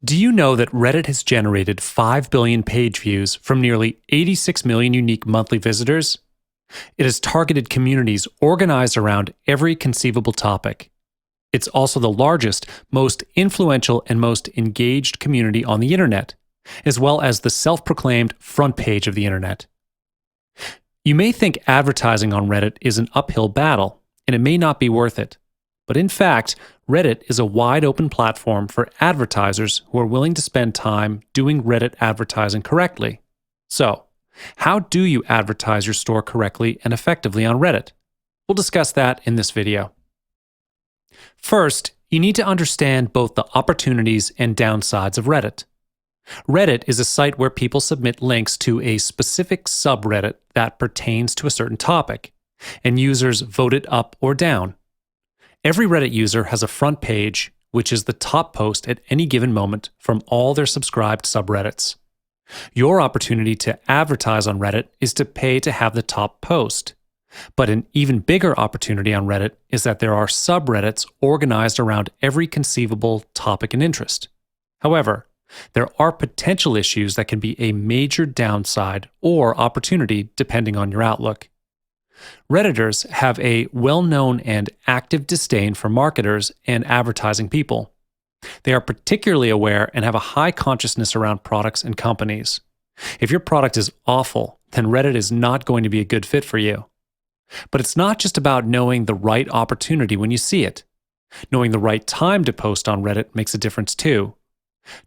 Do you know that Reddit has generated 5 billion page views from nearly 86 million unique monthly visitors? It has targeted communities organized around every conceivable topic. It's also the largest, most influential, and most engaged community on the internet, as well as the self-proclaimed front page of the internet. You may think advertising on Reddit is an uphill battle, and it may not be worth it. But in fact, Reddit is a wide open platform for advertisers who are willing to spend time doing Reddit advertising correctly. So, how do you advertise your store correctly and effectively on Reddit? We'll discuss that in this video. First, you need to understand both the opportunities and downsides of Reddit. Reddit is a site where people submit links to a specific subreddit that pertains to a certain topic, and users vote it up or down. Every Reddit user has a front page, which is the top post at any given moment from all their subscribed subreddits. Your opportunity to advertise on Reddit is to pay to have the top post. But an even bigger opportunity on Reddit is that there are subreddits organized around every conceivable topic and interest. However, there are potential issues that can be a major downside or opportunity depending on your outlook. Redditors have a well-known and active disdain for marketers and advertising people. They are particularly aware and have a high consciousness around products and companies. If your product is awful, then Reddit is not going to be a good fit for you. But it's not just about knowing the right opportunity when you see it. Knowing the right time to post on Reddit makes a difference too.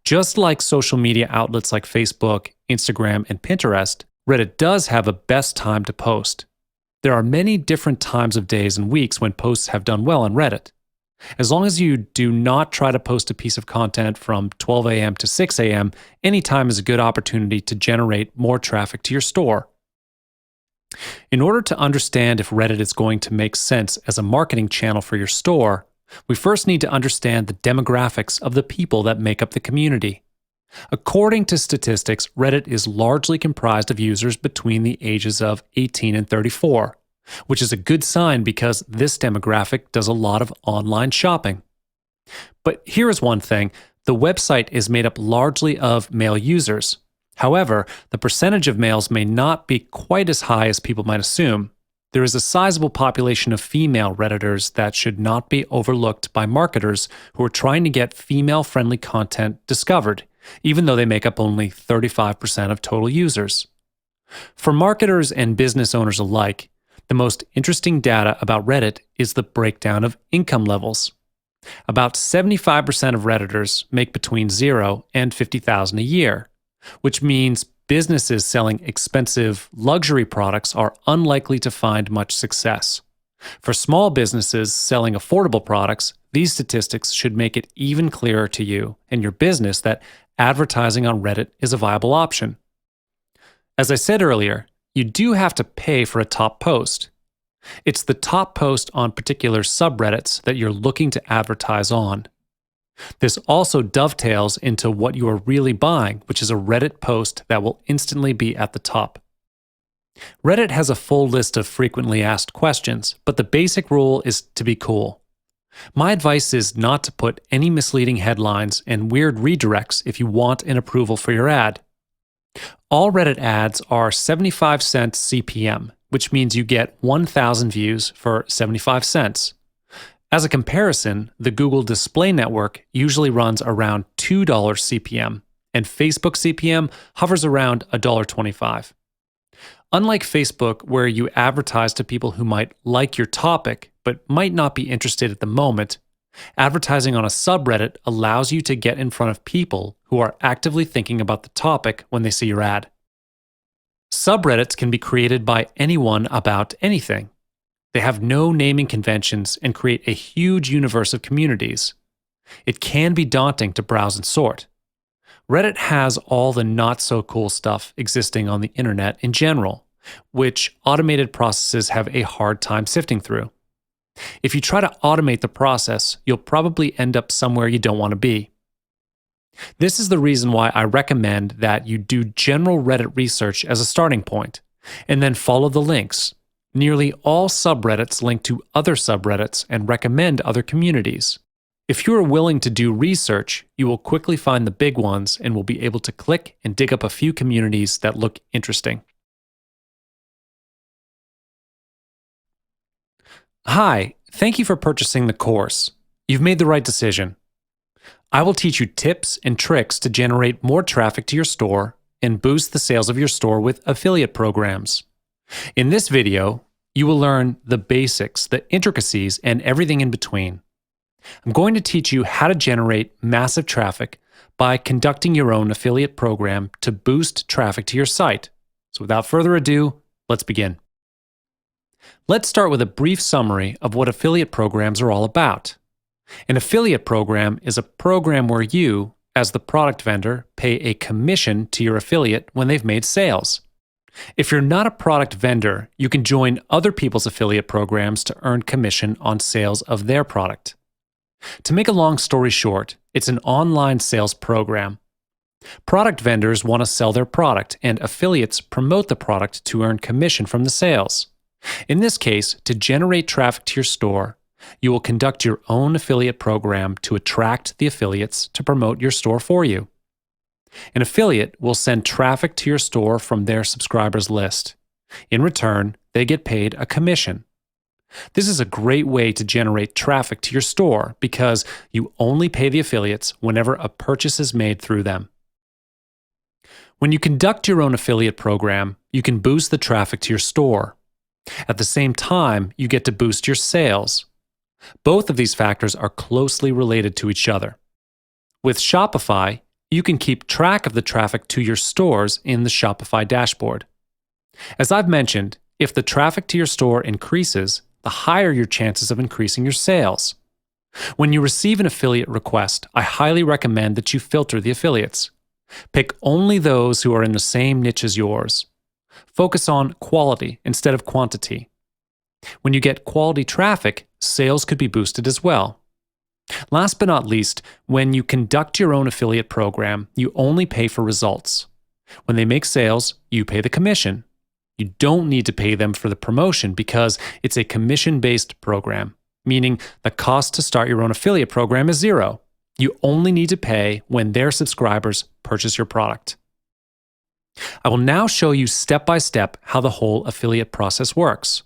Just like social media outlets like Facebook, Instagram, and Pinterest, Reddit does have a best time to post. There are many different times of days and weeks when posts have done well on Reddit. As long as you do not try to post a piece of content from 12 a.m. to 6 a.m., any time is a good opportunity to generate more traffic to your store. In order to understand if Reddit is going to make sense as a marketing channel for your store, we first need to understand the demographics of the people that make up the community. According to statistics, Reddit is largely comprised of users between the ages of 18 and 34, which is a good sign because this demographic does a lot of online shopping. But here is one thing, the website is made up largely of male users. However, the percentage of males may not be quite as high as people might assume. There is a sizable population of female Redditors that should not be overlooked by marketers who are trying to get female-friendly content discovered, even though they make up only 35% of total users. For marketers and business owners alike, the most interesting data about Reddit is the breakdown of income levels. About 75% of Redditors make between $0 and $50,000 a year, which means businesses selling expensive luxury products are unlikely to find much success. For small businesses selling affordable products, these statistics should make it even clearer to you and your business that advertising on Reddit is a viable option. As I said earlier, you do have to pay for a top post. It's the top post on particular subreddits that you're looking to advertise on. This also dovetails into what you are really buying, which is a Reddit post that will instantly be at the top. Reddit has a full list of frequently asked questions, but the basic rule is to be cool. My advice is not to put any misleading headlines and weird redirects if you want an approval for your ad. All Reddit ads are 75 cents CPM, which means you get 1,000 views for 75 cents. As a comparison, the Google Display Network usually runs around $2 CPM, and Facebook CPM hovers around $1.25. Unlike Facebook, where you advertise to people who might like your topic but might not be interested at the moment, advertising on a subreddit allows you to get in front of people who are actively thinking about the topic when they see your ad. Subreddits can be created by anyone about anything. They have no naming conventions and create a huge universe of communities. It can be daunting to browse and sort. Reddit has all the not-so-cool stuff existing on the internet in general, which automated processes have a hard time sifting through. If you try to automate the process, you'll probably end up somewhere you don't want to be. This is the reason why I recommend that you do general Reddit research as a starting point, and then follow the links. Nearly all subreddits link to other subreddits and recommend other communities. If you are willing to do research, you will quickly find the big ones and will be able to click and dig up a few communities that look interesting. Hi, thank you for purchasing the course. You've made the right decision. I will teach you tips and tricks to generate more traffic to your store and boost the sales of your store with affiliate programs. In this video, you will learn the basics, the intricacies, and everything in between. I'm going to teach you how to generate massive traffic by conducting your own affiliate program to boost traffic to your site. So without further ado, let's begin. Let's start with a brief summary of what affiliate programs are all about. An affiliate program is a program where you, as the product vendor, pay a commission to your affiliate when they've made sales. If you're not a product vendor, you can join other people's affiliate programs to earn commission on sales of their product. To make a long story short, it's an online sales program. Product vendors want to sell their product, and affiliates promote the product to earn commission from the sales. In this case, to generate traffic to your store, you will conduct your own affiliate program to attract the affiliates to promote your store for you. An affiliate will send traffic to your store from their subscribers list. In return, they get paid a commission. This is a great way to generate traffic to your store because you only pay the affiliates whenever a purchase is made through them. When you conduct your own affiliate program, you can boost the traffic to your store. At the same time, you get to boost your sales. Both of these factors are closely related to each other. With Shopify, you can keep track of the traffic to your stores in the Shopify dashboard. As I've mentioned, if the traffic to your store increases, the higher your chances of increasing your sales. When you receive an affiliate request, I highly recommend that you filter the affiliates. Pick only those who are in the same niche as yours. Focus on quality instead of quantity. When you get quality traffic, sales could be boosted as well. Last but not least, when you conduct your own affiliate program, you only pay for results. When they make sales, you pay the commission. You don't need to pay them for the promotion because it's a commission-based program, meaning the cost to start your own affiliate program is zero. You only need to pay when their subscribers purchase your product. I will now show you step by step how the whole affiliate process works.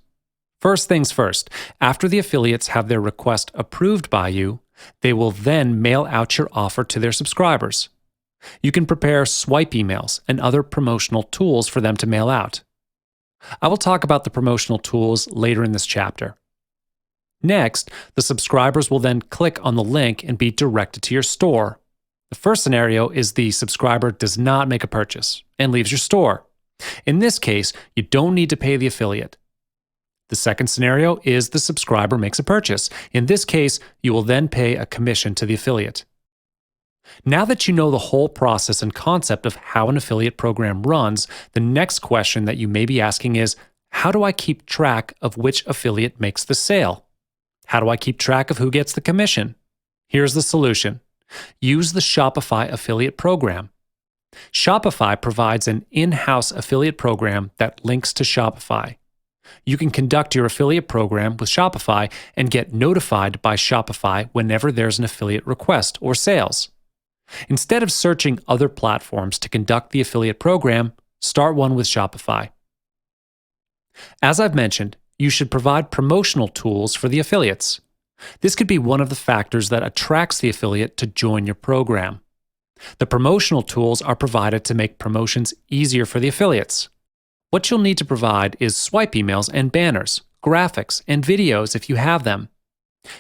First things first, after the affiliates have their request approved by you, they will then mail out your offer to their subscribers. You can prepare swipe emails and other promotional tools for them to mail out. I will talk about the promotional tools later in this chapter. Next, the subscribers will then click on the link and be directed to your store. The first scenario is the subscriber does not make a purchase and leaves your store. In this case, you don't need to pay the affiliate. The second scenario is the subscriber makes a purchase. In this case, you will then pay a commission to the affiliate. Now that you know the whole process and concept of how an affiliate program runs, the next question that you may be asking is, how do I keep track of which affiliate makes the sale? How do I keep track of who gets the commission? Here's the solution. Use the Shopify affiliate program. Shopify provides an in-house affiliate program that links to Shopify. You can conduct your affiliate program with Shopify and get notified by Shopify whenever there's an affiliate request or sales. Instead of searching other platforms to conduct the affiliate program, start one with Shopify. As I've mentioned, you should provide promotional tools for the affiliates. This could be one of the factors that attracts the affiliate to join your program. The promotional tools are provided to make promotions easier for the affiliates. What you'll need to provide is swipe emails and banners, graphics, and videos if you have them.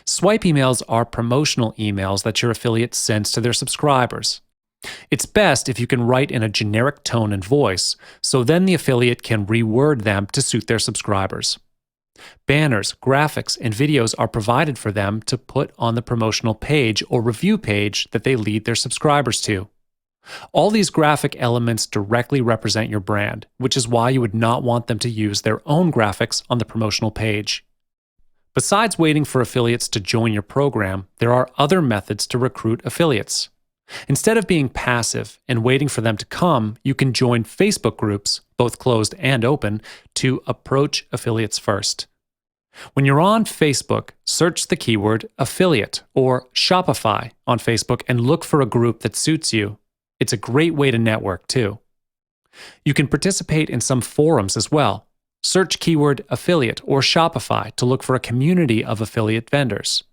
Swipe emails are promotional emails that your affiliate sends to their subscribers. It's best if you can write in a generic tone and voice, so then the affiliate can reword them to suit their subscribers. Banners, graphics, and videos are provided for them to put on the promotional page or review page that they lead their subscribers to. All these graphic elements directly represent your brand, which is why you would not want them to use their own graphics on the promotional page. Besides waiting for affiliates to join your program, there are other methods to recruit affiliates. Instead of being passive and waiting for them to come, you can join Facebook groups, both closed and open, to approach affiliates first. When you're on Facebook, search the keyword affiliate or Shopify on Facebook and look for a group that suits you. It's a great way to network too. You can participate in some forums as well. Search keyword affiliate or Shopify to look for a community of affiliate vendors.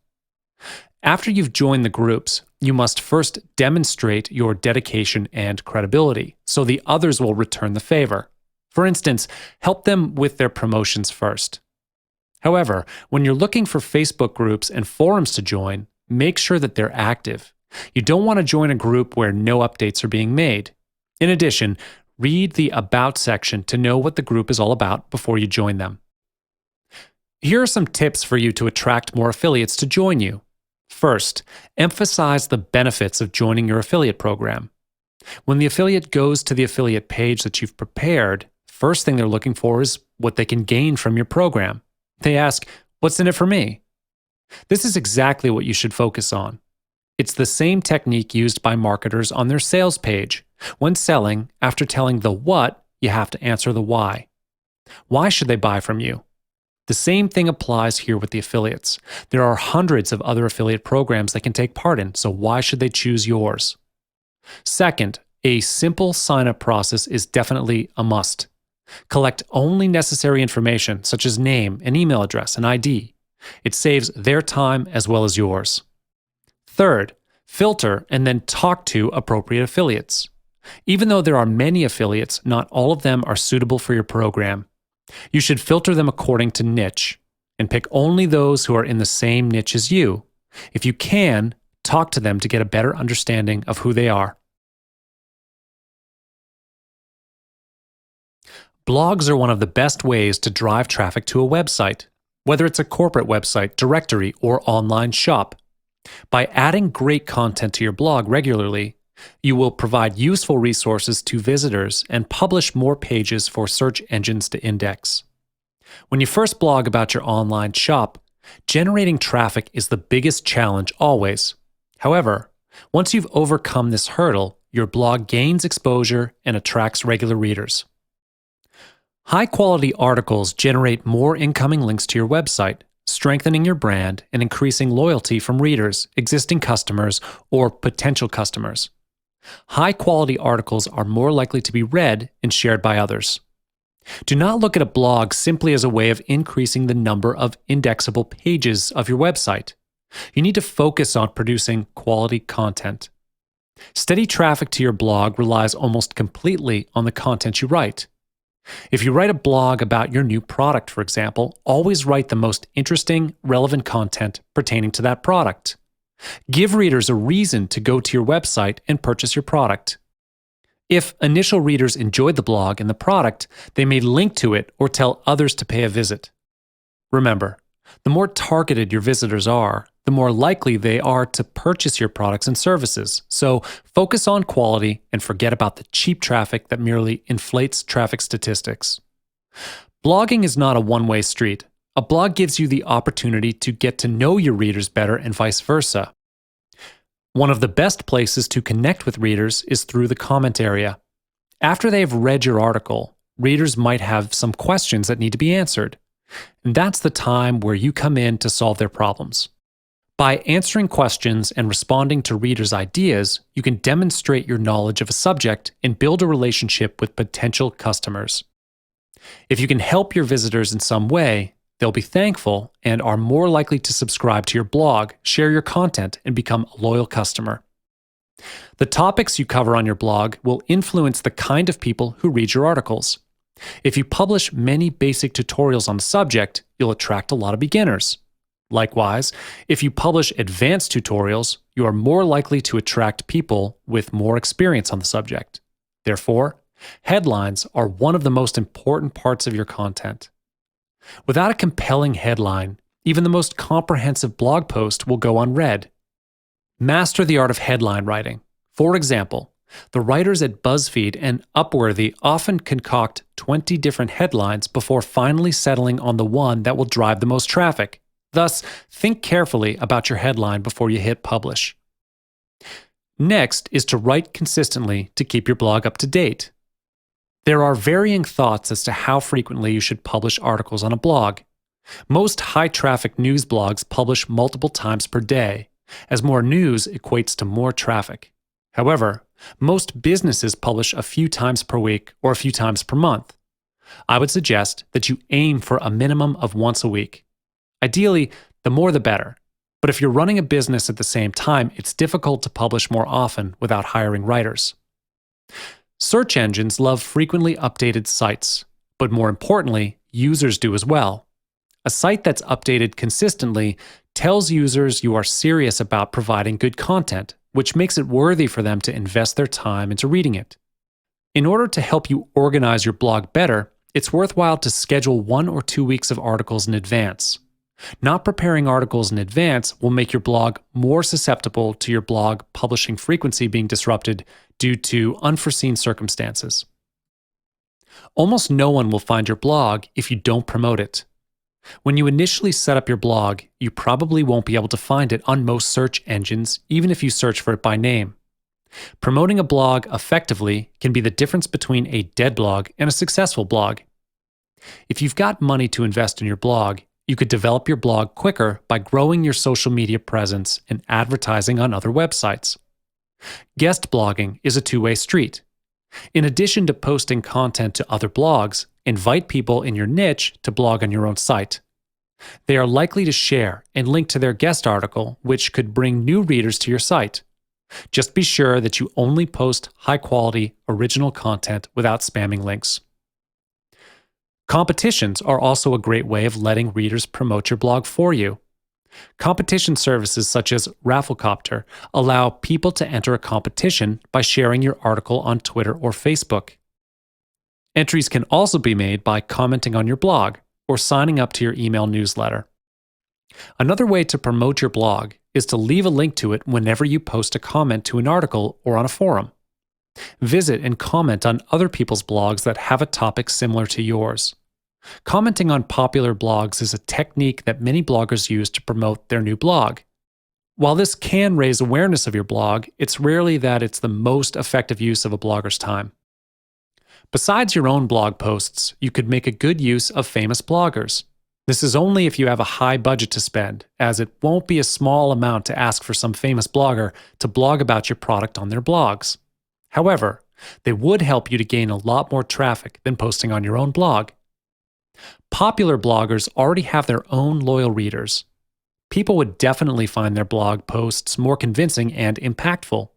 After you've joined the groups, you must first demonstrate your dedication and credibility so the others will return the favor. For instance, help them with their promotions first. However, when you're looking for Facebook groups and forums to join, make sure that they're active. You don't want to join a group where no updates are being made. In addition, read the About section to know what the group is all about before you join them. Here are some tips for you to attract more affiliates to join you. First, emphasize the benefits of joining your affiliate program. When the affiliate goes to the affiliate page that you've prepared, first thing they're looking for is what they can gain from your program. They ask, "What's in it for me?" This is exactly what you should focus on. It's the same technique used by marketers on their sales page. When selling, after telling the what, you have to answer the why. Why should they buy from you? The same thing applies here with the affiliates. There are hundreds of other affiliate programs they can take part in, so why should they choose yours? Second, a simple sign-up process is definitely a must. Collect only necessary information, such as name and email address and ID. It saves their time as well as yours. Third, filter and then talk to appropriate affiliates. Even though there are many affiliates, not all of them are suitable for your program. You should filter them according to niche and pick only those who are in the same niche as you. If you can, talk to them to get a better understanding of who they are. Blogs are one of the best ways to drive traffic to a website, whether it's a corporate website, directory, or online shop. By adding great content to your blog regularly, you will provide useful resources to visitors and publish more pages for search engines to index. When you first blog about your online shop, generating traffic is the biggest challenge always. However, once you've overcome this hurdle, your blog gains exposure and attracts regular readers. High-quality articles generate more incoming links to your website, strengthening your brand and increasing loyalty from readers, existing customers, or potential customers. High-quality articles are more likely to be read and shared by others. Do not look at a blog simply as a way of increasing the number of indexable pages of your website. You need to focus on producing quality content. Steady traffic to your blog relies almost completely on the content you write. If you write a blog about your new product, for example, always write the most interesting, relevant content pertaining to that product. Give readers a reason to go to your website and purchase your product. If initial readers enjoyed the blog and the product, they may link to it or tell others to pay a visit. Remember, the more targeted your visitors are, the more likely they are to purchase your products and services. So focus on quality and forget about the cheap traffic that merely inflates traffic statistics. Blogging is not a one-way street. A blog gives you the opportunity to get to know your readers better and vice versa. One of the best places to connect with readers is through the comment area. After they have read your article, readers might have some questions that need to be answered. And that's the time where you come in to solve their problems. By answering questions and responding to readers' ideas, you can demonstrate your knowledge of a subject and build a relationship with potential customers. If you can help your visitors in some way, they'll be thankful and are more likely to subscribe to your blog, share your content, and become a loyal customer. The topics you cover on your blog will influence the kind of people who read your articles. If you publish many basic tutorials on the subject, you'll attract a lot of beginners. Likewise, if you publish advanced tutorials, you are more likely to attract people with more experience on the subject. Therefore, headlines are one of the most important parts of your content. Without a compelling headline, even the most comprehensive blog post will go unread. Master the art of headline writing. For example, the writers at BuzzFeed and Upworthy often concoct 20 different headlines before finally settling on the one that will drive the most traffic. Thus, think carefully about your headline before you hit publish. Next is to write consistently to keep your blog up to date. There are varying thoughts as to how frequently you should publish articles on a blog. Most high-traffic news blogs publish multiple times per day, as more news equates to more traffic. However, most businesses publish a few times per week or a few times per month. I would suggest that you aim for a minimum of once a week. Ideally, the more the better. But if you're running a business at the same time, it's difficult to publish more often without hiring writers. Search engines love frequently updated sites, but more importantly, users do as well. A site that's updated consistently tells users you are serious about providing good content, which makes it worthy for them to invest their time into reading it. In order to help you organize your blog better, it's worthwhile to schedule 1 or 2 weeks of articles in advance. Not preparing articles in advance will make your blog more susceptible to your blog publishing frequency being disrupted due to unforeseen circumstances. Almost no one will find your blog if you don't promote it. When you initially set up your blog, you probably won't be able to find it on most search engines, even if you search for it by name. Promoting a blog effectively can be the difference between a dead blog and a successful blog. If you've got money to invest in your blog, you could develop your blog quicker by growing your social media presence and advertising on other websites. Guest blogging is a two-way street. In addition to posting content to other blogs, invite people in your niche to blog on your own site. They are likely to share and link to their guest article, which could bring new readers to your site. Just be sure that you only post high-quality, original content without spamming links. Competitions are also a great way of letting readers promote your blog for you. Competition services such as Rafflecopter allow people to enter a competition by sharing your article on Twitter or Facebook. Entries can also be made by commenting on your blog or signing up to your email newsletter. Another way to promote your blog is to leave a link to it whenever you post a comment to an article or on a forum. Visit and comment on other people's blogs that have a topic similar to yours. Commenting on popular blogs is a technique that many bloggers use to promote their new blog. While this can raise awareness of your blog, it's rarely that it's the most effective use of a blogger's time. Besides your own blog posts, you could make a good use of famous bloggers. This is only if you have a high budget to spend, as it won't be a small amount to ask for some famous blogger to blog about your product on their blogs. However, they would help you to gain a lot more traffic than posting on your own blog. Popular bloggers already have their own loyal readers. People would definitely find their blog posts more convincing and impactful.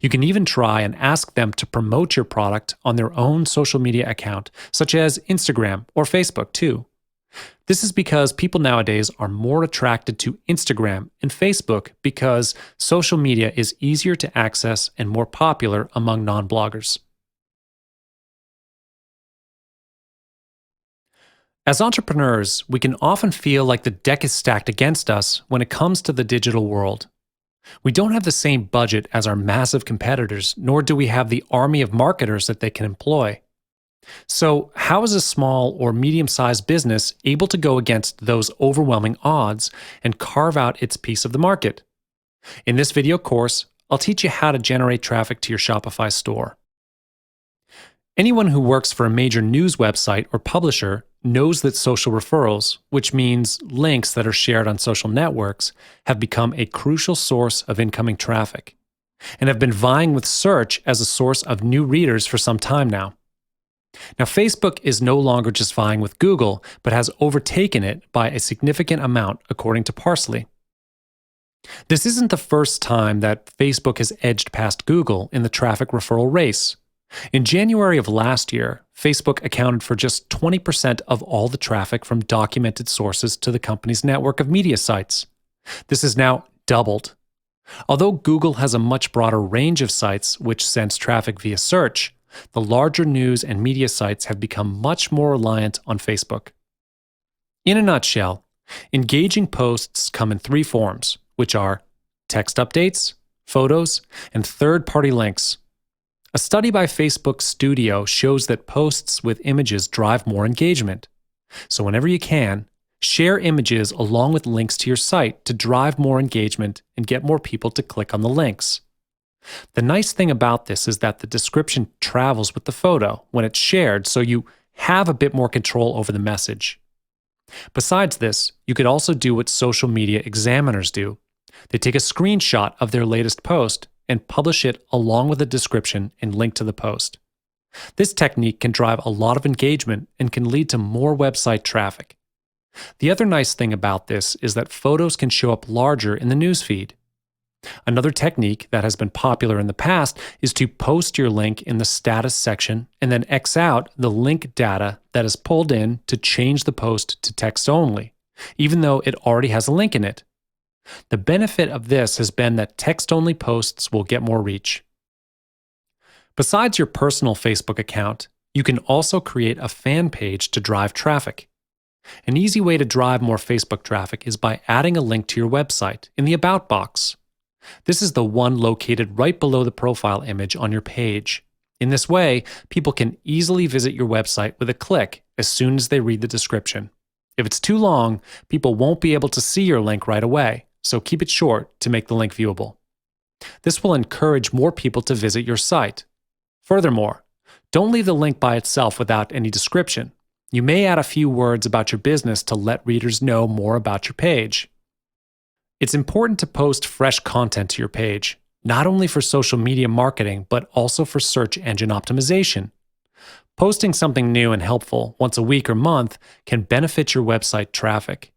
You can even try and ask them to promote your product on their own social media account, such as Instagram or Facebook too. This is because people nowadays are more attracted to Instagram and Facebook because social media is easier to access and more popular among non-bloggers. As entrepreneurs, we can often feel like the deck is stacked against us when it comes to the digital world. We don't have the same budget as our massive competitors, nor do we have the army of marketers that they can employ. So, how is a small or medium-sized business able to go against those overwhelming odds and carve out its piece of the market? In this video course, I'll teach you how to generate traffic to your Shopify store. Anyone who works for a major news website or publisher knows that social referrals, which means links that are shared on social networks, have become a crucial source of incoming traffic, and have been vying with search as a source of new readers for some time now. Now, Facebook is no longer just vying with Google, but has overtaken it by a significant amount, according to Parsley. This isn't the first time that Facebook has edged past Google in the traffic referral race. In January of last year, Facebook accounted for just 20% of all the traffic from documented sources to the company's network of media sites. This is now doubled. Although Google has a much broader range of sites which sends traffic via search, the larger news and media sites have become much more reliant on Facebook. In a nutshell, engaging posts come in three forms, which are text updates, photos, and third-party links. A study by Facebook Studio shows that posts with images drive more engagement. So whenever you can, share images along with links to your site to drive more engagement and get more people to click on the links. The nice thing about this is that the description travels with the photo when it's shared, so you have a bit more control over the message. Besides this, you could also do what social media examiners do. They take a screenshot of their latest post and publish it along with a description and link to the post. This technique can drive a lot of engagement and can lead to more website traffic. The other nice thing about this is that photos can show up larger in the newsfeed. Another technique that has been popular in the past is to post your link in the status section and then X out the link data that is pulled in to change the post to text only, even though it already has a link in it. The benefit of this has been that text-only posts will get more reach. Besides your personal Facebook account, you can also create a fan page to drive traffic. An easy way to drive more Facebook traffic is by adding a link to your website in the About box. This is the one located right below the profile image on your page. In this way, people can easily visit your website with a click as soon as they read the description. If it's too long, people won't be able to see your link right away, so keep it short to make the link viewable. This will encourage more people to visit your site. Furthermore, don't leave the link by itself without any description. You may add a few words about your business to let readers know more about your page. It's important to post fresh content to your page, not only for social media marketing, but also for search engine optimization. Posting something new and helpful once a week or month can benefit your website traffic.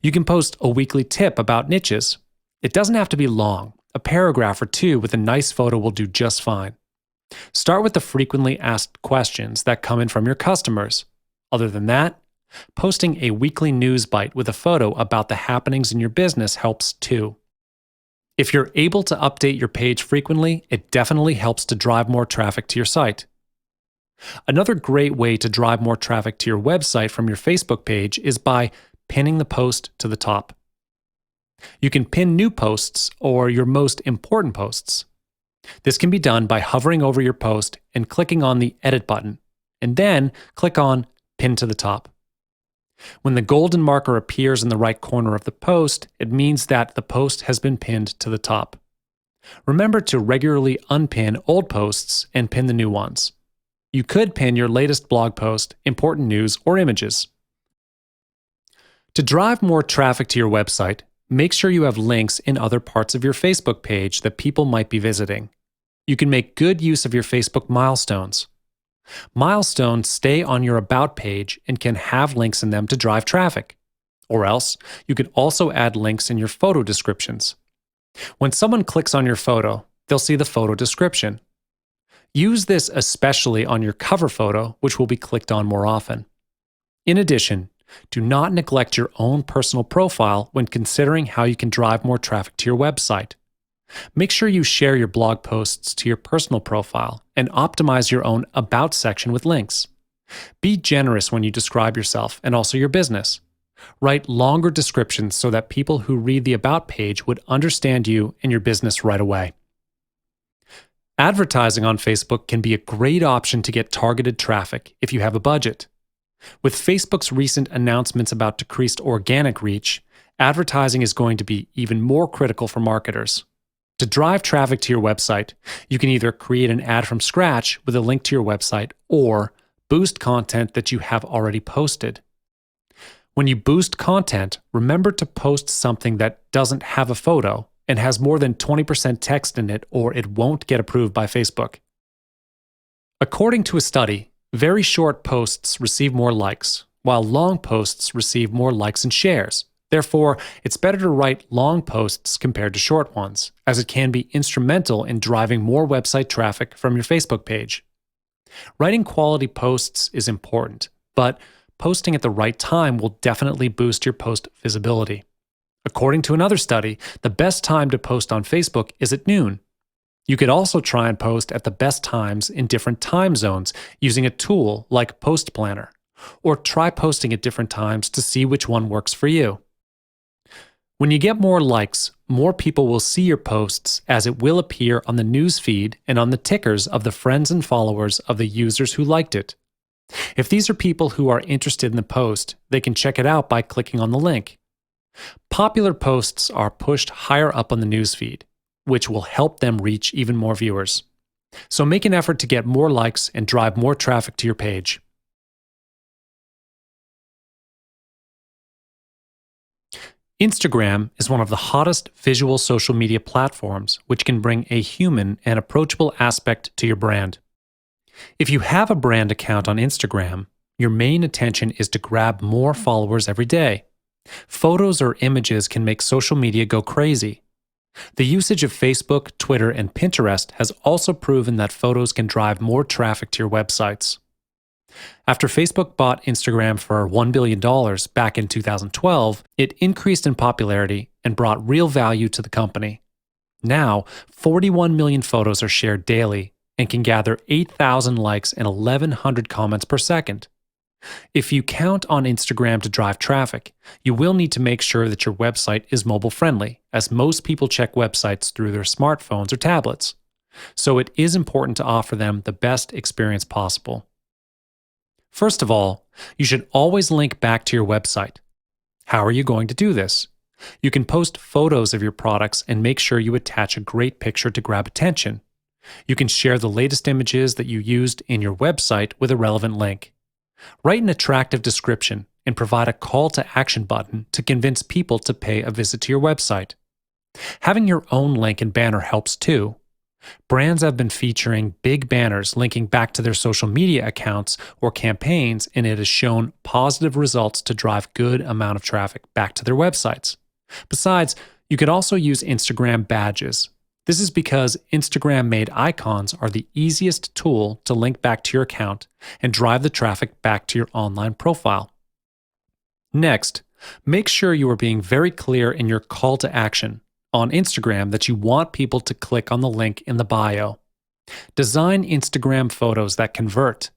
You can post a weekly tip about niches. It doesn't have to be long. A paragraph or two with a nice photo will do just fine. Start with the frequently asked questions that come in from your customers. Other than that, posting a weekly news bite with a photo about the happenings in your business helps too. If you're able to update your page frequently, it definitely helps to drive more traffic to your site. Another great way to drive more traffic to your website from your Facebook page is by pinning the post to the top. You can pin new posts or your most important posts. This can be done by hovering over your post and clicking on the Edit button, and then click on Pin to the top. When the golden marker appears in the right corner of the post, it means that the post has been pinned to the top. Remember to regularly unpin old posts and pin the new ones. You could pin your latest blog post, important news, or images. To drive more traffic to your website, make sure you have links in other parts of your Facebook page that people might be visiting. You can make good use of your Facebook milestones. Milestones stay on your About page and can have links in them to drive traffic. Or else, you could also add links in your photo descriptions. When someone clicks on your photo, they'll see the photo description. Use this especially on your cover photo, which will be clicked on more often. In addition, do not neglect your own personal profile when considering how you can drive more traffic to your website. Make sure you share your blog posts to your personal profile and optimize your own About section with links. Be generous when you describe yourself and also your business. Write longer descriptions so that people who read the About page would understand you and your business right away. Advertising on Facebook can be a great option to get targeted traffic if you have a budget. With Facebook's recent announcements about decreased organic reach, advertising is going to be even more critical for marketers. To drive traffic to your website, you can either create an ad from scratch with a link to your website or boost content that you have already posted. When you boost content, remember to post something that doesn't have a photo and has more than 20% text in it, or it won't get approved by Facebook. According to a study, very short posts receive more likes, while long posts receive more likes and shares. Therefore, it's better to write long posts compared to short ones, as it can be instrumental in driving more website traffic from your Facebook page. Writing quality posts is important, but posting at the right time will definitely boost your post visibility. According to another study, the best time to post on Facebook is at noon. You could also try and post at the best times in different time zones using a tool like Post Planner, or try posting at different times to see which one works for you. When you get more likes, more people will see your posts as it will appear on the news feed and on the tickers of the friends and followers of the users who liked it. If these are people who are interested in the post, they can check it out by clicking on the link. Popular posts are pushed higher up on the news feed, which will help them reach even more viewers. So make an effort to get more likes and drive more traffic to your page. Instagram is one of the hottest visual social media platforms, which can bring a human and approachable aspect to your brand. If you have a brand account on Instagram, your main intention is to grab more followers every day. Photos or images can make social media go crazy. The usage of Facebook, Twitter, and Pinterest has also proven that photos can drive more traffic to your websites. After Facebook bought Instagram for $1 billion back in 2012, it increased in popularity and brought real value to the company. Now, 41 million photos are shared daily and can gather 8,000 likes and 1,100 comments per second. If you count on Instagram to drive traffic, you will need to make sure that your website is mobile friendly, as most people check websites through their smartphones or tablets. So it is important to offer them the best experience possible. First of all, you should always link back to your website. How are you going to do this? You can post photos of your products and make sure you attach a great picture to grab attention. You can share the latest images that you used in your website with a relevant link. Write an attractive description and provide a call to action button to convince people to pay a visit to your website. Having your own link and banner helps too. Brands have been featuring big banners linking back to their social media accounts or campaigns, and it has shown positive results to drive good amount of traffic back to their websites. Besides, you could also use Instagram badges. This is because Instagram-made icons are the easiest tool to link back to your account and drive the traffic back to your online profile. Next, make sure you are being very clear in your call to action on Instagram that you want people to click on the link in the bio. Design Instagram photos that convert.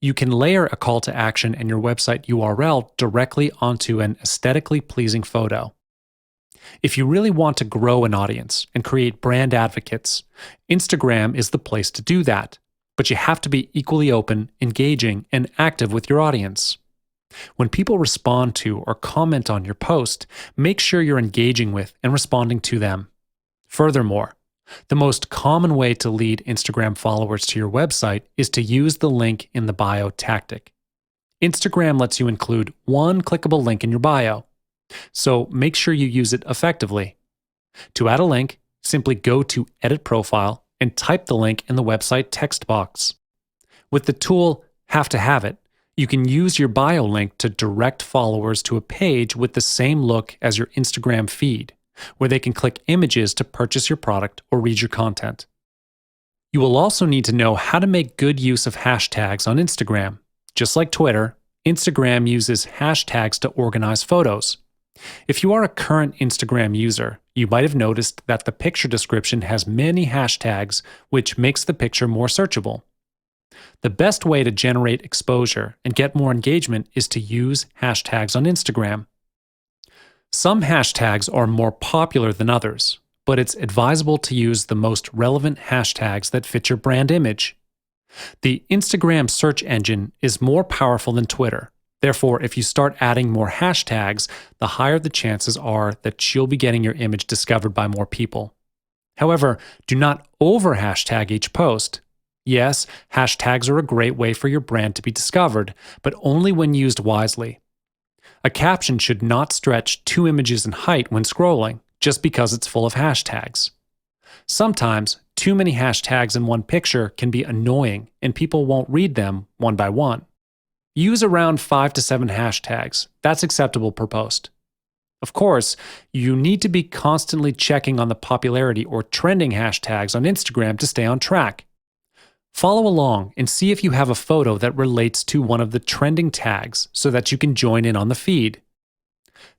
You can layer a call to action and your website URL directly onto an aesthetically pleasing photo. If you really want to grow an audience and create brand advocates, Instagram is the place to do that, but you have to be equally open, engaging, and active with your audience. When people respond to or comment on your post, make sure you're engaging with and responding to them. Furthermore, the most common way to lead Instagram followers to your website is to use the link in the bio tactic. Instagram lets you include one clickable link in your bio, so make sure you use it effectively. To add a link, simply go to Edit Profile and type the link in the website text box. With the tool Have to Have It, you can use your bio link to direct followers to a page with the same look as your Instagram feed, where they can click images to purchase your product or read your content. You will also need to know how to make good use of hashtags on Instagram. Just like Twitter, Instagram uses hashtags to organize photos. If you are a current Instagram user, you might have noticed that the picture description has many hashtags, which makes the picture more searchable. The best way to generate exposure and get more engagement is to use hashtags on Instagram. Some hashtags are more popular than others, but it's advisable to use the most relevant hashtags that fit your brand image. The Instagram search engine is more powerful than Twitter. Therefore, if you start adding more hashtags, the higher the chances are that you'll be getting your image discovered by more people. However, do not over-hashtag each post. Yes, hashtags are a great way for your brand to be discovered, but only when used wisely. A caption should not stretch 2 images in height when scrolling, just because it's full of hashtags. Sometimes, too many hashtags in one picture can be annoying, and people won't read them one by one. Use around 5 to 7 hashtags. That's acceptable per post. Of course, you need to be constantly checking on the popularity or trending hashtags on Instagram to stay on track. Follow along and see if you have a photo that relates to one of the trending tags so that you can join in on the feed.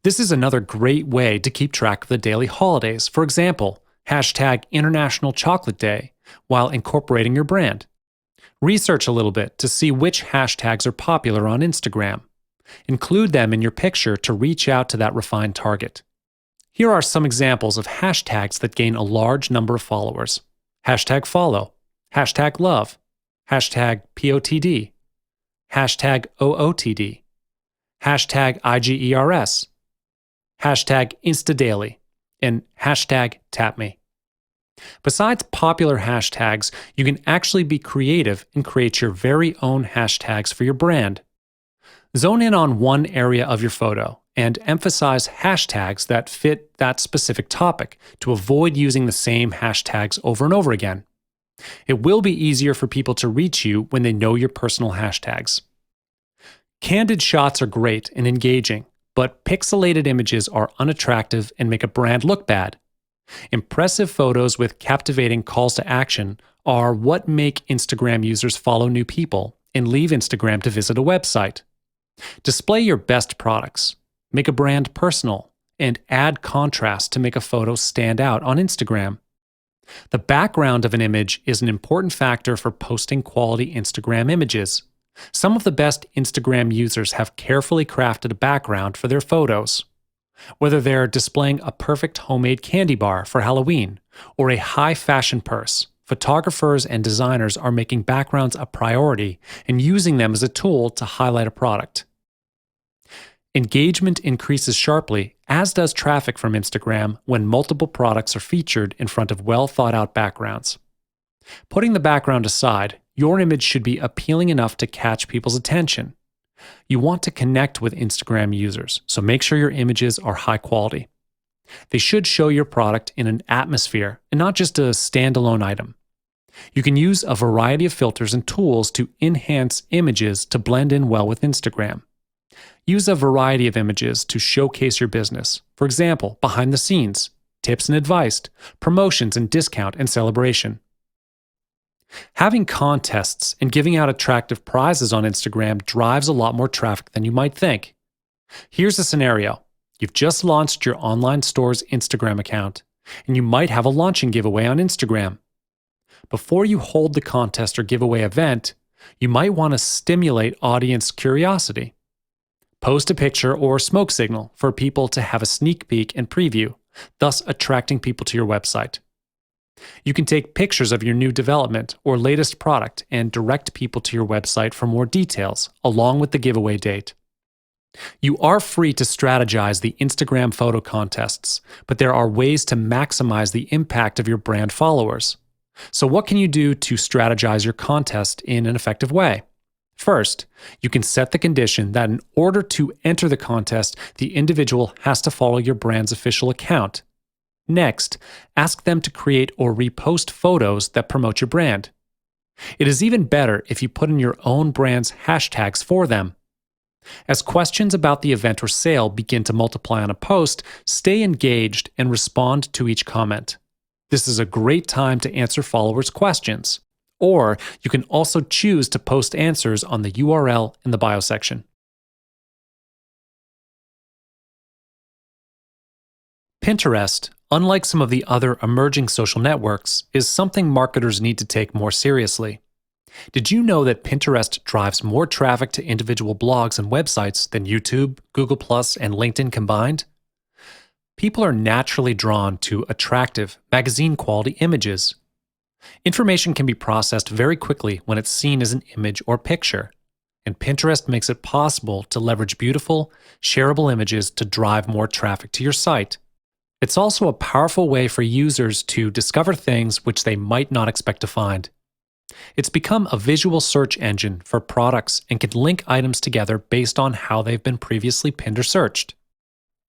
This is another great way to keep track of the daily holidays. For example, hashtag International Chocolate Day while incorporating your brand. Research a little bit to see which hashtags are popular on Instagram. Include them in your picture to reach out to that refined target. Here are some examples of hashtags that gain a large number of followers. Hashtag follow, hashtag love, hashtag POTD, hashtag OOTD, hashtag IGERS, hashtag InstaDaily, and hashtag TapMe. Besides popular hashtags, you can actually be creative and create your very own hashtags for your brand. Zone in on one area of your photo and emphasize hashtags that fit that specific topic to avoid using the same hashtags over and over again. It will be easier for people to reach you when they know your personal hashtags. Candid shots are great and engaging, but pixelated images are unattractive and make a brand look bad. Impressive photos with captivating calls to action are what make Instagram users follow new people and leave Instagram to visit a website. Display your best products, make a brand personal, and add contrast to make a photo stand out on Instagram. The background of an image is an important factor for posting quality Instagram images. Some of the best Instagram users have carefully crafted a background for their photos. Whether they're displaying a perfect homemade candy bar for Halloween or a high fashion purse, photographers and designers are making backgrounds a priority and using them as a tool to highlight a product. Engagement increases sharply, as does traffic from Instagram, when multiple products are featured in front of well-thought-out backgrounds. Putting the background aside, your image should be appealing enough to catch people's attention. You want to connect with Instagram users, so make sure your images are high quality. They should show your product in an atmosphere and not just a standalone item. You can use a variety of filters and tools to enhance images to blend in well with Instagram. Use a variety of images to showcase your business. For example, behind the scenes, tips and advice, promotions and discount and celebration. Having contests and giving out attractive prizes on Instagram drives a lot more traffic than you might think. Here's a scenario. You've just launched your online store's Instagram account, and you might have a launching giveaway on Instagram. Before you hold the contest or giveaway event, you might want to stimulate audience curiosity. Post a picture or smoke signal for people to have a sneak peek and preview, thus attracting people to your website. You can take pictures of your new development or latest product and direct people to your website for more details, along with the giveaway date. You are free to strategize the Instagram photo contests, but there are ways to maximize the impact of your brand followers. So what can you do to strategize your contest in an effective way? First, you can set the condition that in order to enter the contest, the individual has to follow your brand's official account. Next, ask them to create or repost photos that promote your brand. It is even better if you put in your own brand's hashtags for them. As questions about the event or sale begin to multiply on a post, stay engaged and respond to each comment. This is a great time to answer followers' questions. Or you can also choose to post answers on the URL in the bio section. Pinterest, unlike some of the other emerging social networks, is something marketers need to take more seriously. Did you know that Pinterest drives more traffic to individual blogs and websites than YouTube, Google+, and LinkedIn combined? People are naturally drawn to attractive, magazine-quality images. Information can be processed very quickly when it's seen as an image or picture, and Pinterest makes it possible to leverage beautiful, shareable images to drive more traffic to your site. It's also a powerful way for users to discover things which they might not expect to find. It's become a visual search engine for products and can link items together based on how they've been previously pinned or searched.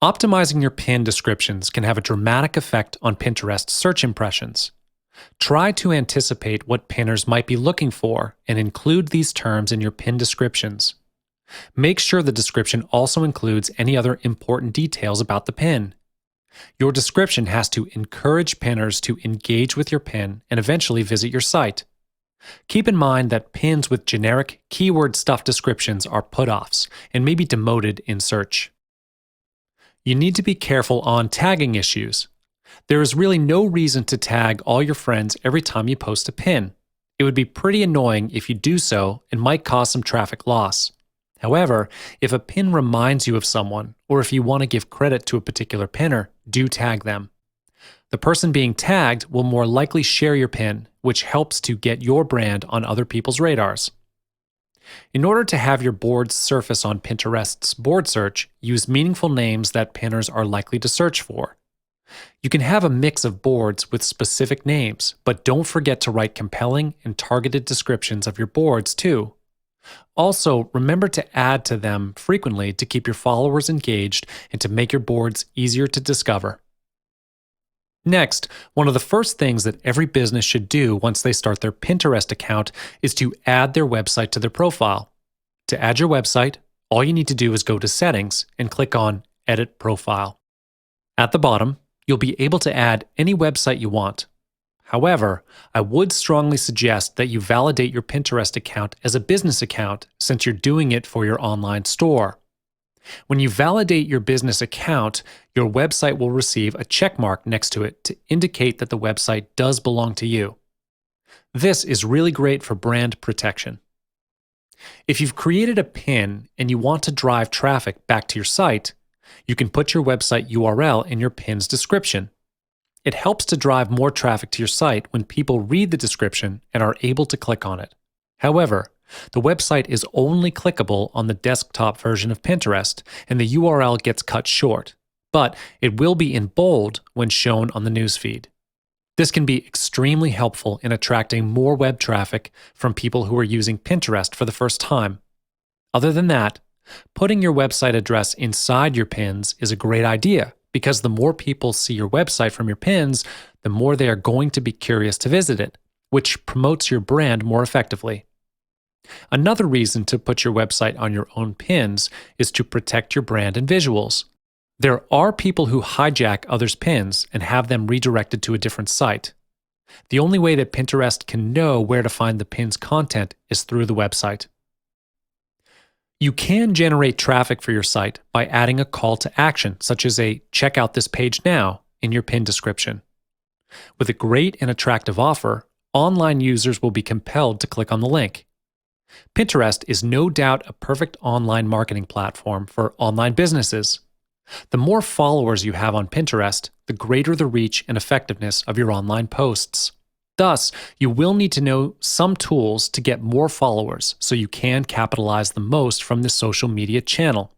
Optimizing your pin descriptions can have a dramatic effect on Pinterest search impressions. Try to anticipate what pinners might be looking for and include these terms in your pin descriptions. Make sure the description also includes any other important details about the pin. Your description has to encourage pinners to engage with your pin and eventually visit your site. Keep in mind that pins with generic, keyword-stuffed descriptions are put-offs and may be demoted in search. You need to be careful on tagging issues. There is really no reason to tag all your friends every time you post a pin. It would be pretty annoying if you do so and might cause some traffic loss. However, if a pin reminds you of someone, or if you want to give credit to a particular pinner, do tag them. The person being tagged will more likely share your pin, which helps to get your brand on other people's radars. In order to have your boards surface on Pinterest's board search, use meaningful names that pinners are likely to search for. You can have a mix of boards with specific names, but don't forget to write compelling and targeted descriptions of your boards too. Also, remember to add to them frequently to keep your followers engaged and to make your boards easier to discover. Next, one of the first things that every business should do once they start their Pinterest account is to add their website to their profile. To add your website, all you need to do is go to Settings and click on Edit Profile. At the bottom, you'll be able to add any website you want. However, I would strongly suggest that you validate your Pinterest account as a business account since you're doing it for your online store. When you validate your business account, your website will receive a check mark next to it to indicate that the website does belong to you. This is really great for brand protection. If you've created a pin and you want to drive traffic back to your site, you can put your website URL in your pin's description. It helps to drive more traffic to your site when people read the description and are able to click on it. However, the website is only clickable on the desktop version of Pinterest, and the URL gets cut short, but it will be in bold when shown on the newsfeed. This can be extremely helpful in attracting more web traffic from people who are using Pinterest for the first time. Other than that, putting your website address inside your pins is a great idea because the more people see your website from your pins, the more they are going to be curious to visit it, which promotes your brand more effectively. Another reason to put your website on your own pins is to protect your brand and visuals. There are people who hijack others' pins and have them redirected to a different site. The only way that Pinterest can know where to find the pin's content is through the website. You can generate traffic for your site by adding a call to action, such as a "check out this page now" in your pin description. With a great and attractive offer, online users will be compelled to click on the link. Pinterest is no doubt a perfect online marketing platform for online businesses. The more followers you have on Pinterest, the greater the reach and effectiveness of your online posts. Thus, you will need to know some tools to get more followers so you can capitalize the most from this social media channel.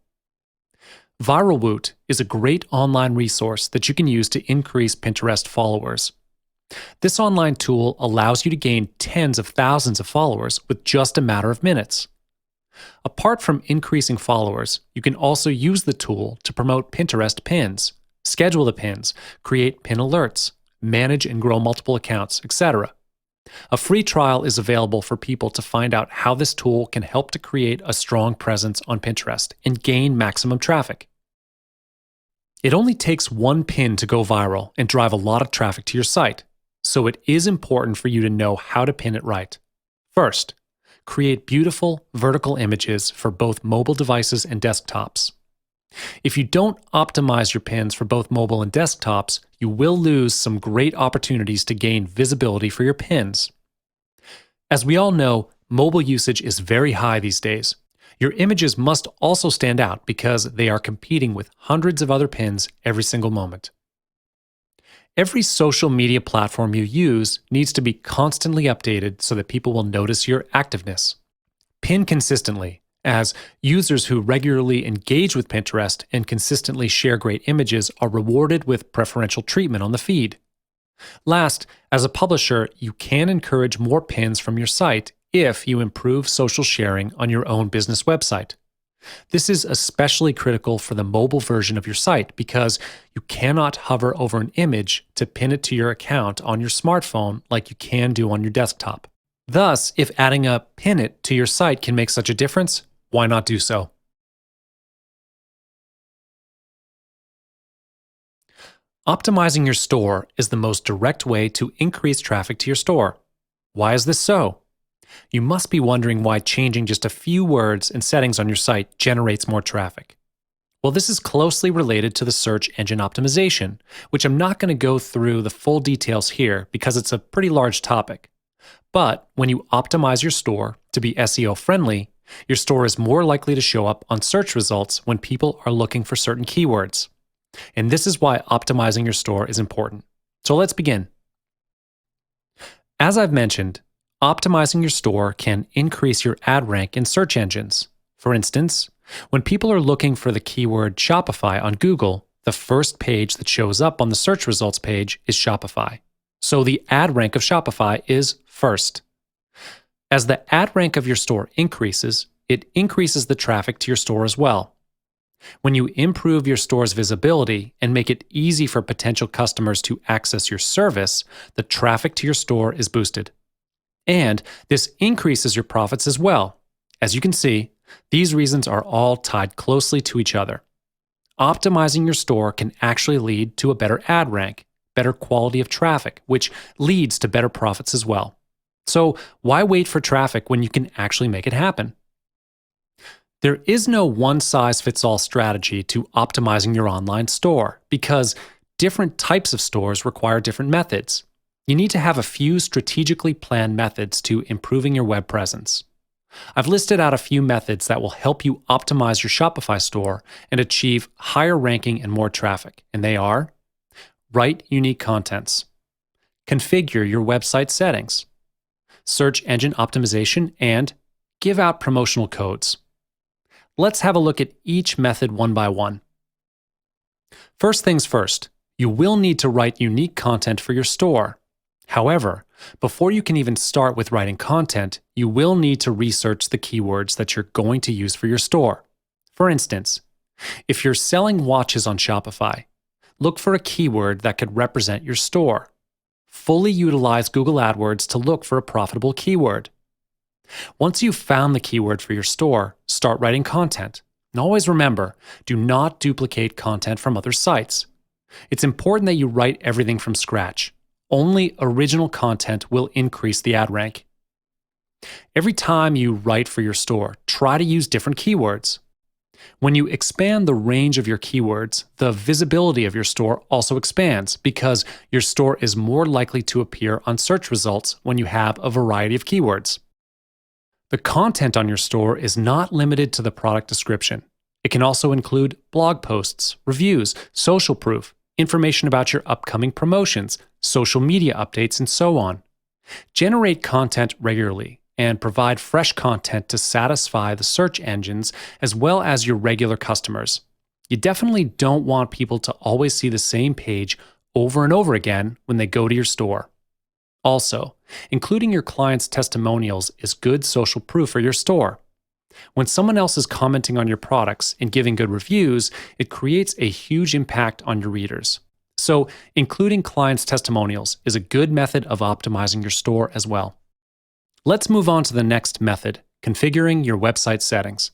ViralWoot is a great online resource that you can use to increase Pinterest followers. This online tool allows you to gain tens of thousands of followers with just a matter of minutes. Apart from increasing followers, you can also use the tool to promote Pinterest pins, schedule the pins, create pin alerts, manage and grow multiple accounts, etc. A free trial is available for people to find out how this tool can help to create a strong presence on Pinterest and gain maximum traffic. It only takes one pin to go viral and drive a lot of traffic to your site, so it is important for you to know how to pin it right. First, create beautiful vertical images for both mobile devices and desktops. If you don't optimize your pins for both mobile and desktops, you will lose some great opportunities to gain visibility for your pins. As we all know, mobile usage is very high these days. Your images must also stand out because they are competing with hundreds of other pins every single moment. Every social media platform you use needs to be constantly updated so that people will notice your activeness. Pin consistently, as users who regularly engage with Pinterest and consistently share great images are rewarded with preferential treatment on the feed. Last, as a publisher, you can encourage more pins from your site if you improve social sharing on your own business website. This is especially critical for the mobile version of your site because you cannot hover over an image to pin it to your account on your smartphone like you can do on your desktop. Thus, if adding a pin it to your site can make such a difference, why not do so? Optimizing your store is the most direct way to increase traffic to your store. Why is this so? You must be wondering why changing just a few words and settings on your site generates more traffic. Well, this is closely related to the search engine optimization, which I'm not going to go through the full details here because it's a pretty large topic. But when you optimize your store to be SEO friendly, your store is more likely to show up on search results when people are looking for certain keywords. And this is why optimizing your store is important. So let's begin. As I've mentioned, optimizing your store can increase your ad rank in search engines. For instance, when people are looking for the keyword Shopify on Google, the first page that shows up on the search results page is Shopify. So the ad rank of Shopify is first. As the ad rank of your store increases, it increases the traffic to your store as well. When you improve your store's visibility and make it easy for potential customers to access your service, the traffic to your store is boosted. And this increases your profits as well. As you can see, these reasons are all tied closely to each other. Optimizing your store can actually lead to a better ad rank, better quality of traffic, which leads to better profits as well. So why wait for traffic when you can actually make it happen? There is no one-size-fits-all strategy to optimizing your online store because different types of stores require different methods. You need to have a few strategically planned methods to improving your web presence. I've listed out a few methods that will help you optimize your Shopify store and achieve higher ranking and more traffic, and they are: write unique contents, configure your website settings, search engine optimization, and give out promotional codes. Let's have a look at each method one by one. First things first, you will need to write unique content for your store. However, before you can even start with writing content, you will need to research the keywords that you're going to use for your store. For instance, if you're selling watches on Shopify, look for a keyword that could represent your store. Fully utilize Google AdWords to look for a profitable keyword. Once you've found the keyword for your store, start writing content. And always remember, do not duplicate content from other sites. It's important that you write everything from scratch. Only original content will increase the ad rank. Every time you write for your store, try to use different keywords. When you expand the range of your keywords, the visibility of your store also expands because your store is more likely to appear on search results when you have a variety of keywords. The content on your store is not limited to the product description. It can also include blog posts, reviews, social proof, information about your upcoming promotions, social media updates, and so on. Generate content regularly and provide fresh content to satisfy the search engines as well as your regular customers. You definitely don't want people to always see the same page over and over again when they go to your store. Also, including your clients' testimonials is good social proof for your store. When someone else is commenting on your products and giving good reviews, it creates a huge impact on your readers. So, including clients' testimonials is a good method of optimizing your store as well. Let's move on to the next method, configuring your website settings.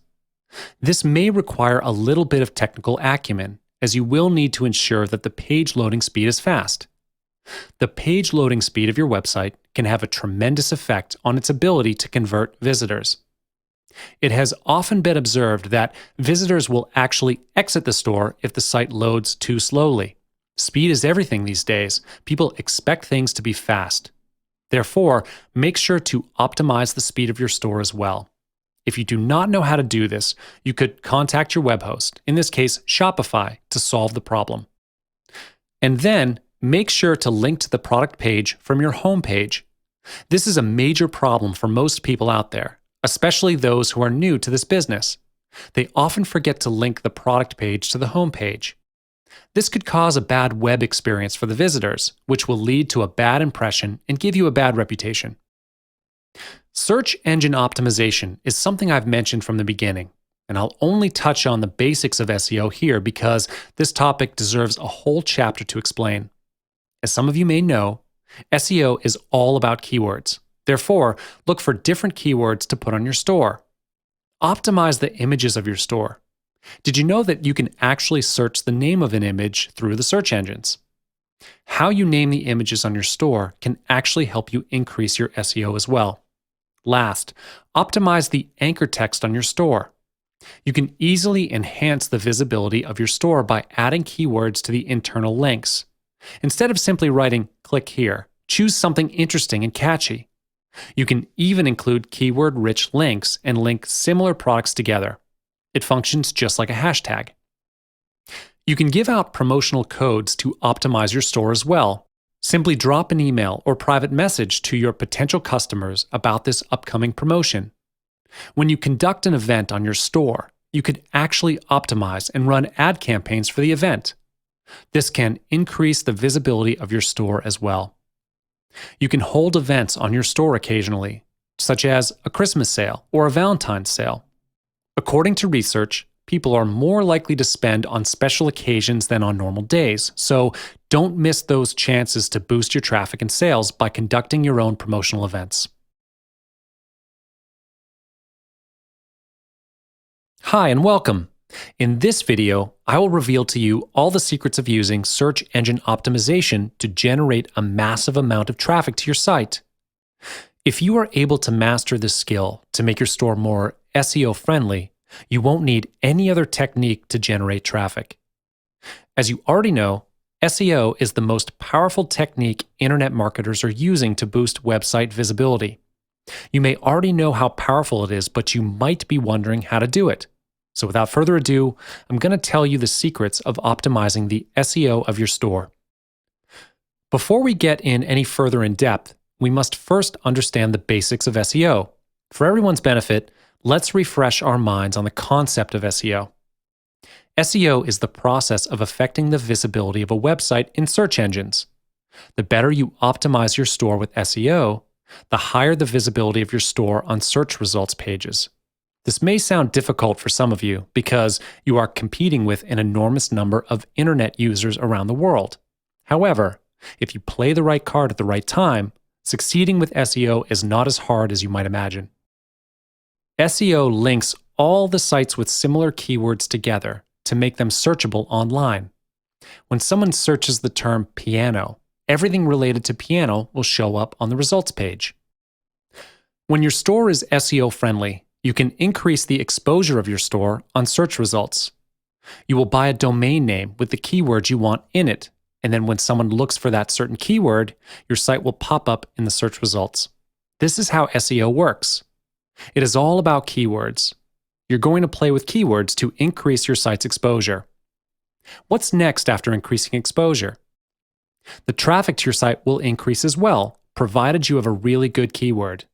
This may require a little bit of technical acumen, as you will need to ensure that the page loading speed is fast. The page loading speed of your website can have a tremendous effect on its ability to convert visitors. It has often been observed that visitors will actually exit the store if the site loads too slowly. Speed is everything these days. People expect things to be fast. Therefore, make sure to optimize the speed of your store as well. If you do not know how to do this, you could contact your web host, in this case Shopify, to solve the problem. And then, make sure to link to the product page from your home page. This is a major problem for most people out there, especially those who are new to this business. They often forget to link the product page to the home page. This could cause a bad web experience for the visitors, which will lead to a bad impression and give you a bad reputation. Search engine optimization is something I've mentioned from the beginning, and I'll only touch on the basics of SEO here because this topic deserves a whole chapter to explain. As some of you may know, SEO is all about keywords. Therefore, look for different keywords to put on your store. Optimize the images of your store. Did you know that you can actually search the name of an image through the search engines? How you name the images on your store can actually help you increase your SEO as well. Last, optimize the anchor text on your store. You can easily enhance the visibility of your store by adding keywords to the internal links. Instead of simply writing "click here," choose something interesting and catchy. You can even include keyword-rich links and link similar products together. It functions just like a hashtag. You can give out promotional codes to optimize your store as well. Simply drop an email or private message to your potential customers about this upcoming promotion. When you conduct an event on your store, you could actually optimize and run ad campaigns for the event. This can increase the visibility of your store as well. You can hold events on your store occasionally. such as a Christmas sale or a Valentine's sale. According to research, people are more likely to spend on special occasions than on normal days, so don't miss those chances to boost your traffic and sales by conducting your own promotional events. Hi and welcome. In this video, I will reveal to you all the secrets of using search engine optimization to generate a massive amount of traffic to your site. If you are able to master this skill to make your store more SEO friendly, you won't need any other technique to generate traffic. As you already know, SEO is the most powerful technique internet marketers are using to boost website visibility. You may already know how powerful it is, but you might be wondering how to do it. So without further ado, I'm going to tell you the secrets of optimizing the SEO of your store. Before we get in any further in depth, we must first understand the basics of SEO. For everyone's benefit, let's refresh our minds on the concept of SEO. SEO is the process of affecting the visibility of a website in search engines. The better you optimize your store with SEO, the higher the visibility of your store on search results pages. This may sound difficult for some of you because you are competing with an enormous number of internet users around the world. However, if you play the right card at the right time, succeeding with SEO is not as hard as you might imagine. SEO links all the sites with similar keywords together to make them searchable online. When someone searches the term piano, everything related to piano will show up on the results page. When your store is SEO friendly, you can increase the exposure of your store on search results. You will buy a domain name with the keyword you want in it, and then when someone looks for that certain keyword, your site will pop up in the search results. This is how SEO works. It is all about keywords. You're going to play with keywords to increase your site's exposure. What's next after increasing exposure? The traffic to your site will increase as well, provided you have a really good keyword.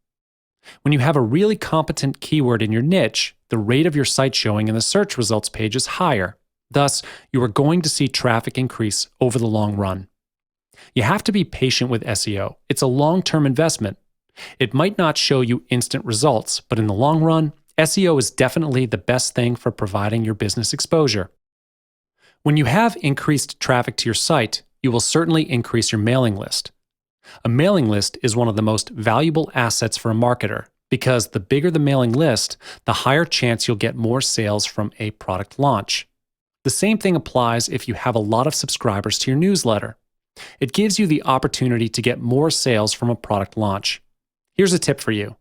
When you have a really competent keyword in your niche, the rate of your site showing in the search results page is higher. Thus, you are going to see traffic increase over the long run. You have to be patient with SEO. It's a long-term investment. It might not show you instant results, but in the long run, SEO is definitely the best thing for providing your business exposure. When you have increased traffic to your site, you will certainly increase your mailing list. A mailing list is one of the most valuable assets for a marketer because the bigger the mailing list, the higher chance you'll get more sales from a product launch. The same thing applies if you have a lot of subscribers to your newsletter. It gives you the opportunity to get more sales from a product launch. Here's a tip for you.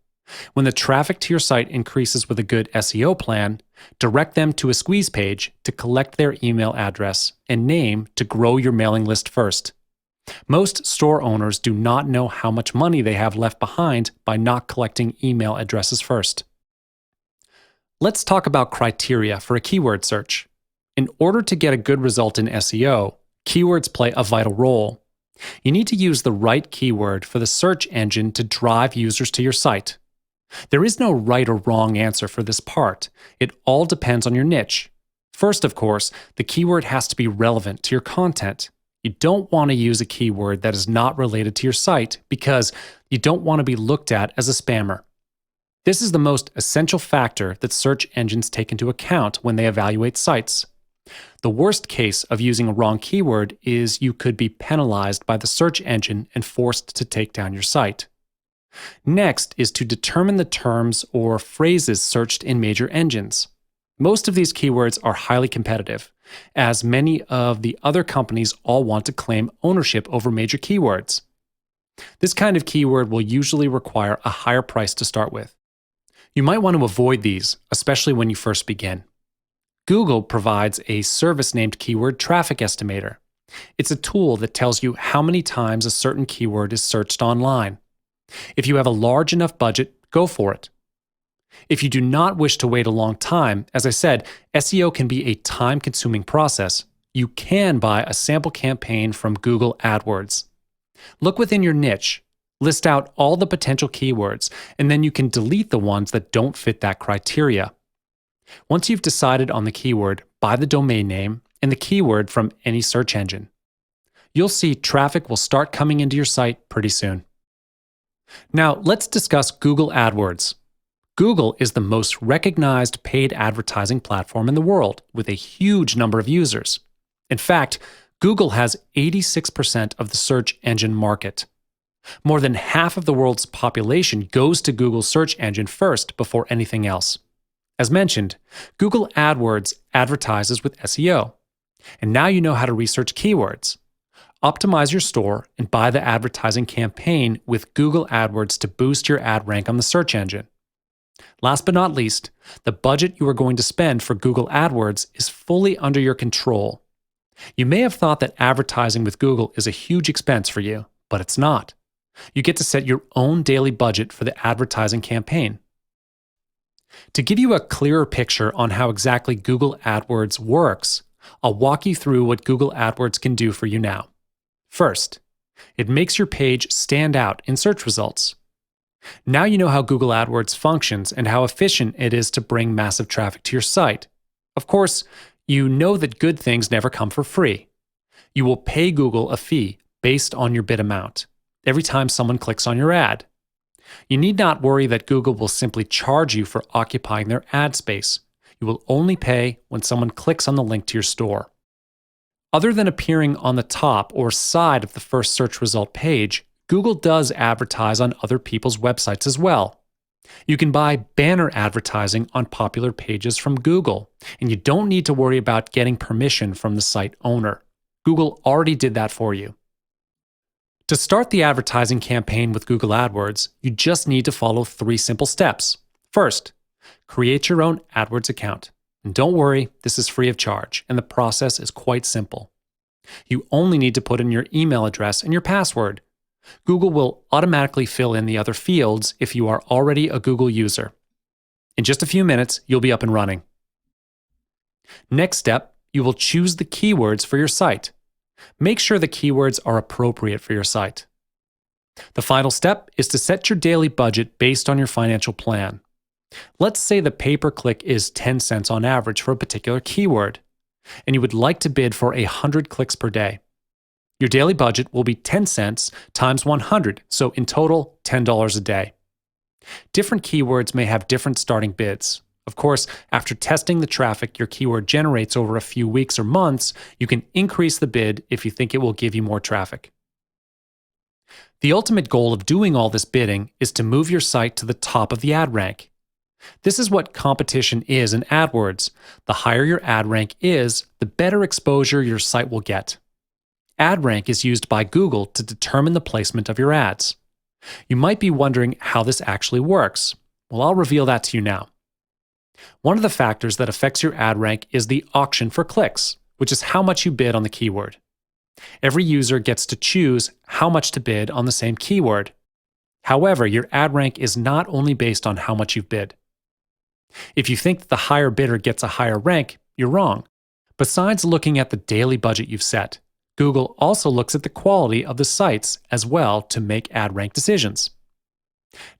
When the traffic to your site increases with a good SEO plan, direct them to a squeeze page to collect their email address and name to grow your mailing list first. Most store owners do not know how much money they have left behind by not collecting email addresses first. Let's talk about criteria for a keyword search. In order to get a good result in SEO, keywords play a vital role. You need to use the right keyword for the search engine to drive users to your site. There is no right or wrong answer for this part. It all depends on your niche. First, of course, the keyword has to be relevant to your content. You don't want to use a keyword that is not related to your site because you don't want to be looked at as a spammer. This is the most essential factor that search engines take into account when they evaluate sites. The worst case of using a wrong keyword is you could be penalized by the search engine and forced to take down your site. Next is to determine the terms or phrases searched in major engines. Most of these keywords are highly competitive, as many of the other companies all want to claim ownership over major keywords. This kind of keyword will usually require a higher price to start with. You might want to avoid these, especially when you first begin. Google provides a service named Keyword Traffic Estimator. It's a tool that tells you how many times a certain keyword is searched online. If you have a large enough budget, go for it. If you do not wish to wait a long time, as I said, SEO can be a time-consuming process. You can buy a sample campaign from Google AdWords. Look within your niche, list out all the potential keywords, and then you can delete the ones that don't fit that criteria. Once you've decided on the keyword, buy the domain name and the keyword from any search engine. You'll see traffic will start coming into your site pretty soon. Now, let's discuss Google AdWords. Google is the most recognized paid advertising platform in the world, with a huge number of users. In fact, Google has 86% of the search engine market. More than half of the world's population goes to Google's search engine first before anything else. As mentioned, Google AdWords advertises with SEO. And now you know how to research keywords. Optimize your store and buy the advertising campaign with Google AdWords to boost your ad rank on the search engine. Last but not least, the budget you are going to spend for Google AdWords is fully under your control. You may have thought that advertising with Google is a huge expense for you, but it's not. You get to set your own daily budget for the advertising campaign. To give you a clearer picture on how exactly Google AdWords works, I'll walk you through what Google AdWords can do for you now. First, it makes your page stand out in search results. Now you know how Google AdWords functions and how efficient it is to bring massive traffic to your site. Of course, you know that good things never come for free. You will pay Google a fee based on your bid amount every time someone clicks on your ad. You need not worry that Google will simply charge you for occupying their ad space. You will only pay when someone clicks on the link to your store. Other than appearing on the top or side of the first search result page, Google does advertise on other people's websites as well. You can buy banner advertising on popular pages from Google, and you don't need to worry about getting permission from the site owner. Google already did that for you. To start the advertising campaign with Google AdWords, you just need to follow 3 simple steps. First, create your own AdWords account. And don't worry, this is free of charge, and the process is quite simple. You only need to put in your email address and your password. Google will automatically fill in the other fields if you are already a Google user. In just a few minutes, you'll be up and running. Next step, you will choose the keywords for your site. Make sure the keywords are appropriate for your site. The final step is to set your daily budget based on your financial plan. Let's say the pay-per-click is 10 cents on average for a particular keyword, and you would like to bid for 100 clicks per day. Your daily budget will be 10 cents times 100, so in total, $10 a day. Different keywords may have different starting bids. Of course, after testing the traffic your keyword generates over a few weeks or months, you can increase the bid if you think it will give you more traffic. The ultimate goal of doing all this bidding is to move your site to the top of the ad rank. This is what competition is in AdWords. The higher your ad rank is, the better exposure your site will get. Ad rank is used by Google to determine the placement of your ads. You might be wondering how this actually works. Well, I'll reveal that to you now. One of the factors that affects your ad rank is the auction for clicks, which is how much you bid on the keyword. Every user gets to choose how much to bid on the same keyword. However, your ad rank is not only based on how much you've bid. If you think that the higher bidder gets a higher rank, you're wrong. Besides looking at the daily budget you've set, Google also looks at the quality of the sites as well to make ad rank decisions.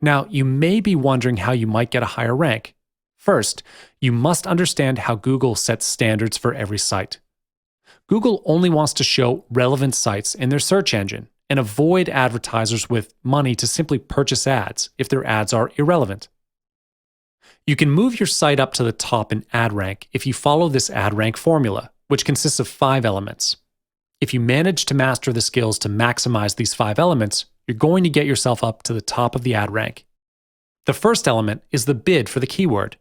Now, you may be wondering how you might get a higher rank. First, you must understand how Google sets standards for every site. Google only wants to show relevant sites in their search engine and avoid advertisers with money to simply purchase ads if their ads are irrelevant. You can move your site up to the top in ad rank if you follow this ad rank formula, which consists of 5 elements. If you manage to master the skills to maximize these 5 elements, you're going to get yourself up to the top of the ad rank. The first element is the bid for the keyword.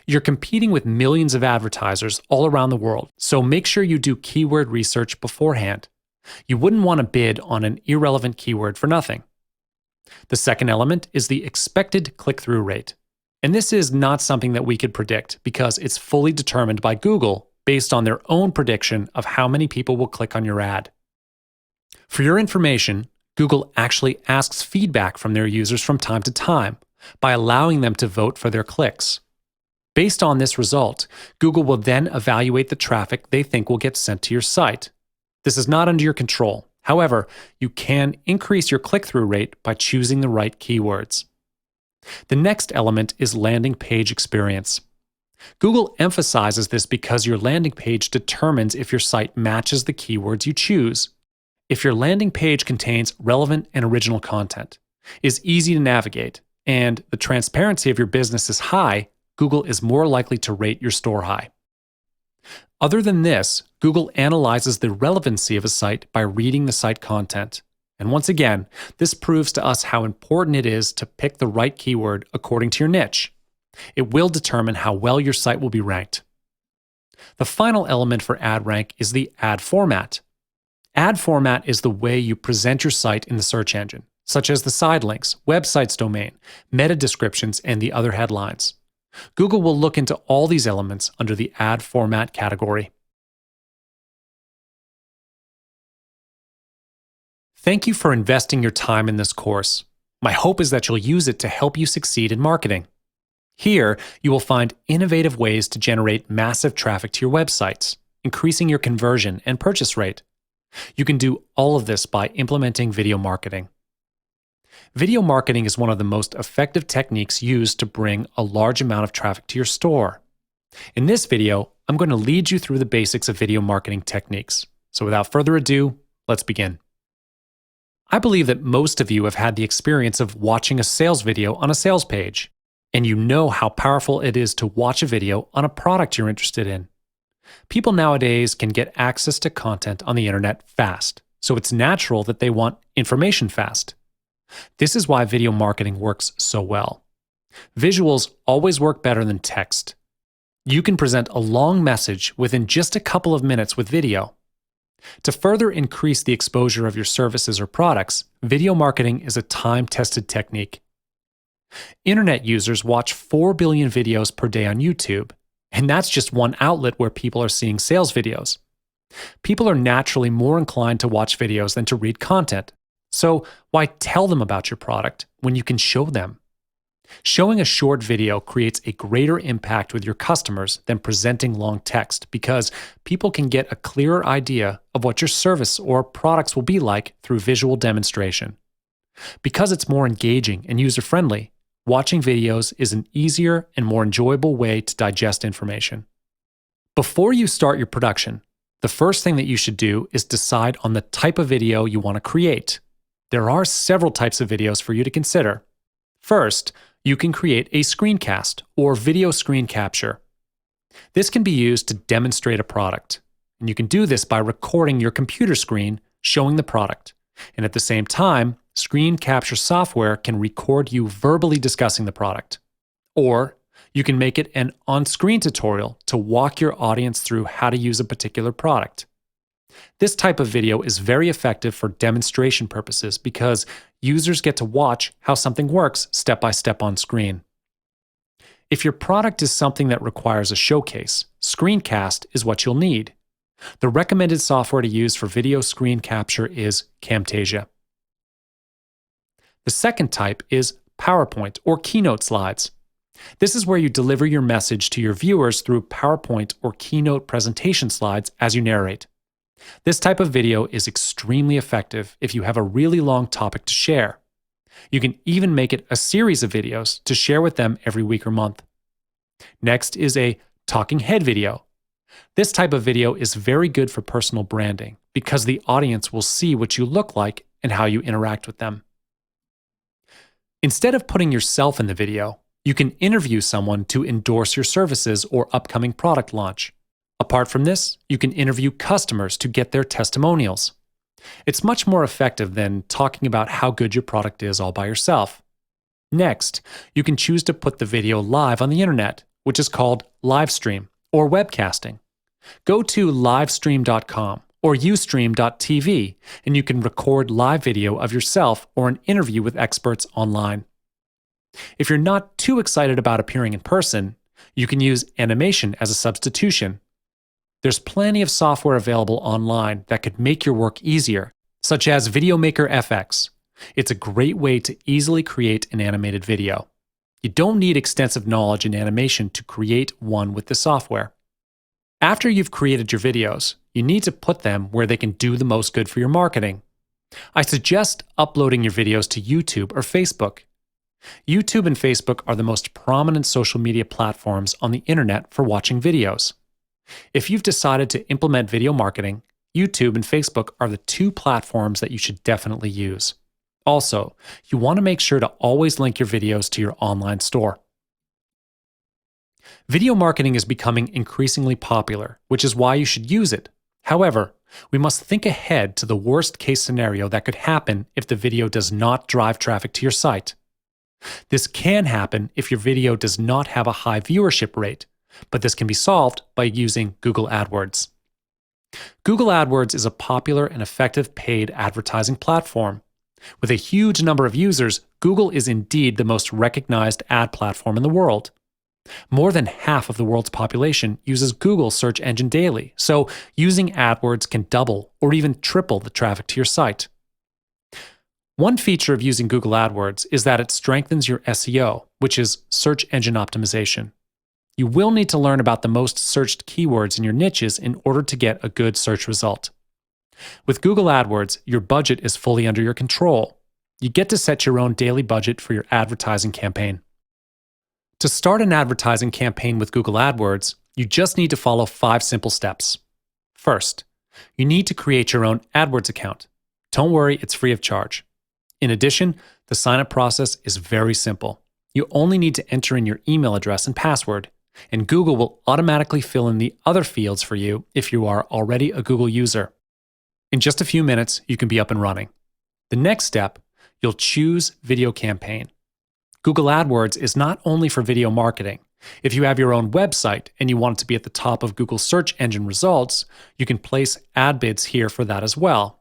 You're competing with millions of advertisers all around the world, so make sure you do keyword research beforehand. You wouldn't want to bid on an irrelevant keyword for nothing. The second element is the expected click-through rate. And this is not something that we could predict because it's fully determined by Google based on their own prediction of how many people will click on your ad. For your information, Google actually asks feedback from their users from time to time by allowing them to vote for their clicks. Based on this result, Google will then evaluate the traffic they think will get sent to your site. This is not under your control. However, you can increase your click-through rate by choosing the right keywords. The next element is landing page experience. Google emphasizes this because your landing page determines if your site matches the keywords you choose. If your landing page contains relevant and original content, is easy to navigate, and the transparency of your business is high, Google is more likely to rate your store high. Other than this, Google analyzes the relevancy of a site by reading the site content. And once again, this proves to us how important it is to pick the right keyword according to your niche. It will determine how well your site will be ranked. The final element for ad rank is the ad format. Ad format is the way you present your site in the search engine, such as the side links, website's domain, meta descriptions, and the other headlines. Google will look into all these elements under the ad format category. Thank you for investing your time in this course. My hope is that you'll use it to help you succeed in marketing. Here, you will find innovative ways to generate massive traffic to your websites, increasing your conversion and purchase rate. You can do all of this by implementing video marketing. Video marketing is one of the most effective techniques used to bring a large amount of traffic to your store. In this video, I'm going to lead you through the basics of video marketing techniques. So without further ado, let's begin. I believe that most of you have had the experience of watching a sales video on a sales page, and you know how powerful it is to watch a video on a product you're interested in. People nowadays can get access to content on the internet fast, so it's natural that they want information fast. This is why video marketing works so well. Visuals always work better than text. You can present a long message within just a couple of minutes with video. To further increase the exposure of your services or products, video marketing is a time-tested technique. Internet users watch 4 billion videos per day on YouTube, and that's just one outlet where people are seeing sales videos. People are naturally more inclined to watch videos than to read content. So why tell them about your product when you can show them? Showing a short video creates a greater impact with your customers than presenting long text because people can get a clearer idea of what your service or products will be like through visual demonstration. Because it's more engaging and user-friendly, watching videos is an easier and more enjoyable way to digest information. Before you start your production, the first thing that you should do is decide on the type of video you want to create. There are several types of videos for you to consider. First, you can create a screencast or video screen capture. This can be used to demonstrate a product, and you can do this by recording your computer screen showing the product. And at the same time, screen capture software can record you verbally discussing the product. Or you can make it an on-screen tutorial to walk your audience through how to use a particular product. This type of video is very effective for demonstration purposes because users get to watch how something works step by step on screen. If your product is something that requires a showcase, screencast is what you'll need. The recommended software to use for video screen capture is Camtasia. The second type is PowerPoint or Keynote slides. This is where you deliver your message to your viewers through PowerPoint or Keynote presentation slides as you narrate. This type of video is extremely effective if you have a really long topic to share. You can even make it a series of videos to share with them every week or month. Next is a talking head video. This type of video is very good for personal branding because the audience will see what you look like and how you interact with them. Instead of putting yourself in the video, you can interview someone to endorse your services or upcoming product launch. Apart from this, you can interview customers to get their testimonials. It's much more effective than talking about how good your product is all by yourself. Next, you can choose to put the video live on the internet, which is called live stream or webcasting. Go to livestream.com or ustream.tv and you can record live video of yourself or an interview with experts online. If you're not too excited about appearing in person, you can use animation as a substitution. There's plenty of software available online that could make your work easier, such as VideoMaker FX. It's a great way to easily create an animated video. You don't need extensive knowledge in animation to create one with the software. After you've created your videos, you need to put them where they can do the most good for your marketing. I suggest uploading your videos to YouTube or Facebook. YouTube and Facebook are the most prominent social media platforms on the internet for watching videos. If you've decided to implement video marketing, YouTube and Facebook are the two platforms that you should definitely use. Also, you want to make sure to always link your videos to your online store. Video marketing is becoming increasingly popular, which is why you should use it. However, we must think ahead to the worst case scenario that could happen if the video does not drive traffic to your site. This can happen if your video does not have a high viewership rate, but this can be solved by using Google AdWords. Google AdWords is a popular and effective paid advertising platform. With a huge number of users, Google is indeed the most recognized ad platform in the world. More than half of the world's population uses Google search engine daily, so using AdWords can double or even triple the traffic to your site. One feature of using Google AdWords is that it strengthens your SEO, which is search engine optimization. You will need to learn about the most searched keywords in your niches in order to get a good search result. With Google AdWords, your budget is fully under your control. You get to set your own daily budget for your advertising campaign. To start an advertising campaign with Google AdWords, you just need to follow 5 simple steps. First, you need to create your own AdWords account. Don't worry, it's free of charge. In addition, the sign-up process is very simple. You only need to enter in your email address and password, and Google will automatically fill in the other fields for you if you are already a Google user. In just a few minutes, you can be up and running. The next step, you'll choose Video Campaign. Google AdWords is not only for video marketing. If you have your own website and you want it to be at the top of Google search engine results, you can place ad bids here for that as well.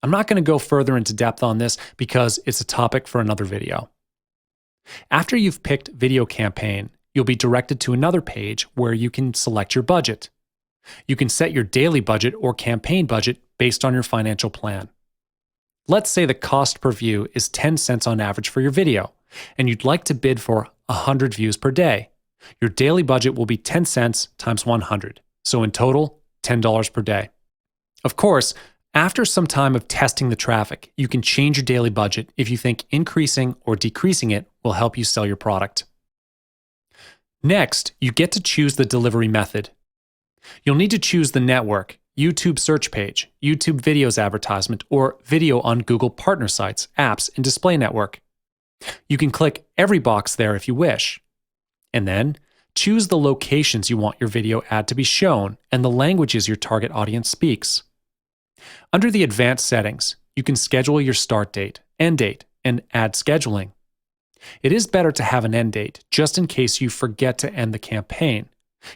I'm not going to go further into depth on this because it's a topic for another video. After you've picked Video Campaign, you'll be directed to another page where you can select your budget. You can set your daily budget or campaign budget based on your financial plan. Let's say the cost per view is 10 cents on average for your video, and you'd like to bid for 100 views per day. Your daily budget will be 10 cents times 100, so in total, $10 per day. Of course, after some time of testing the traffic, you can change your daily budget if you think increasing or decreasing it will help you sell your product. Next, you get to choose the delivery method. You'll need to choose the network, YouTube search page, YouTube videos advertisement, or video on Google partner sites, apps, and display network. You can click every box there if you wish. And then, choose the locations you want your video ad to be shown and the languages your target audience speaks. Under the advanced settings, you can schedule your start date, end date, and ad scheduling. It is better to have an end date just in case you forget to end the campaign.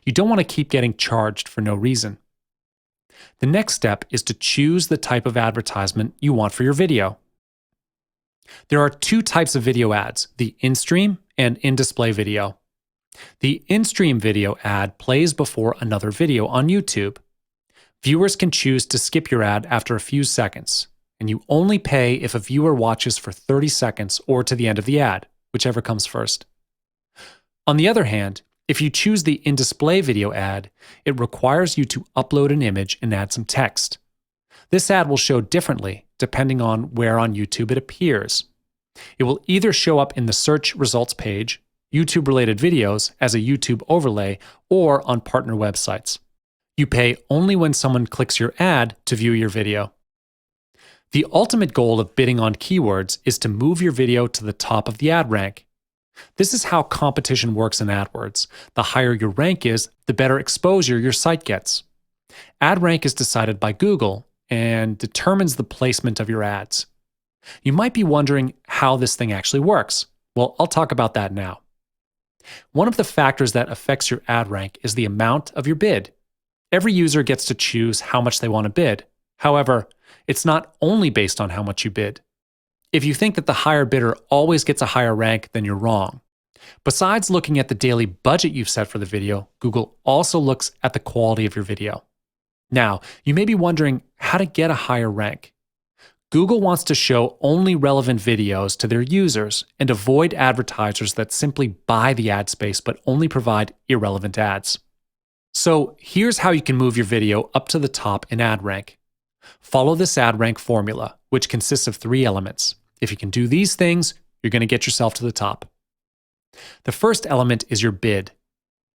You don't want to keep getting charged for no reason. The next step is to choose the type of advertisement you want for your video. There are 2 types of video ads, the in-stream and in-display video. The in-stream video ad plays before another video on YouTube. Viewers can choose to skip your ad after a few seconds, and you only pay if a viewer watches for 30 seconds or to the end of the ad, whichever comes first. On the other hand, if you choose the in-display video ad, it requires you to upload an image and add some text. This ad will show differently depending on where on YouTube it appears. It will either show up in the search results page, YouTube-related videos as a YouTube overlay, or on partner websites. You pay only when someone clicks your ad to view your video. The ultimate goal of bidding on keywords is to move your video to the top of the ad rank. This is how competition works in AdWords. The higher your rank is, the better exposure your site gets. Ad rank is decided by Google and determines the placement of your ads. You might be wondering how this thing actually works. Well, I'll talk about that now. One of the factors that affects your ad rank is the amount of your bid. Every user gets to choose how much they want to bid. However, it's not only based on how much you bid. If you think that the higher bidder always gets a higher rank, then you're wrong. Besides looking at the daily budget you've set for the video, Google also looks at the quality of your video. Now, you may be wondering how to get a higher rank. Google wants to show only relevant videos to their users and avoid advertisers that simply buy the ad space but only provide irrelevant ads. So here's how you can move your video up to the top in ad rank. Follow this ad rank formula, which consists of 3 elements. If you can do these things, you're going to get yourself to the top. The first element is your bid.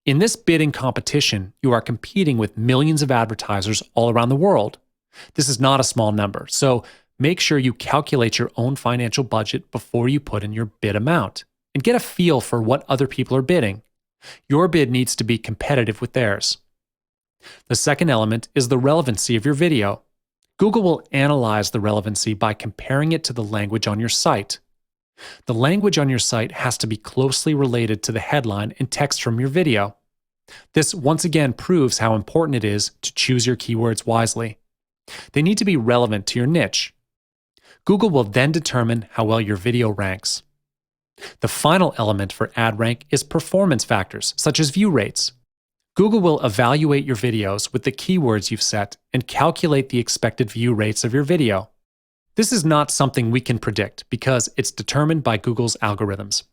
In this bidding competition, you are competing with millions of advertisers all around the world. This is not a small number, so Make sure you calculate your own financial budget before you put in your bid amount and get a feel for what other people are bidding. Your bid needs to be competitive with theirs. The second element is the relevancy of your video. Google will analyze the relevancy by comparing it to the language on your site. The language on your site has to be closely related to the headline and text from your video. This once again proves how important it is to choose your keywords wisely. They need to be relevant to your niche. Google will then determine how well your video ranks. The final element for ad rank is performance factors, such as view rates. Google will evaluate your videos with the keywords you've set and calculate the expected view rates of your video. This is not something we can predict because it's determined by Google's algorithms.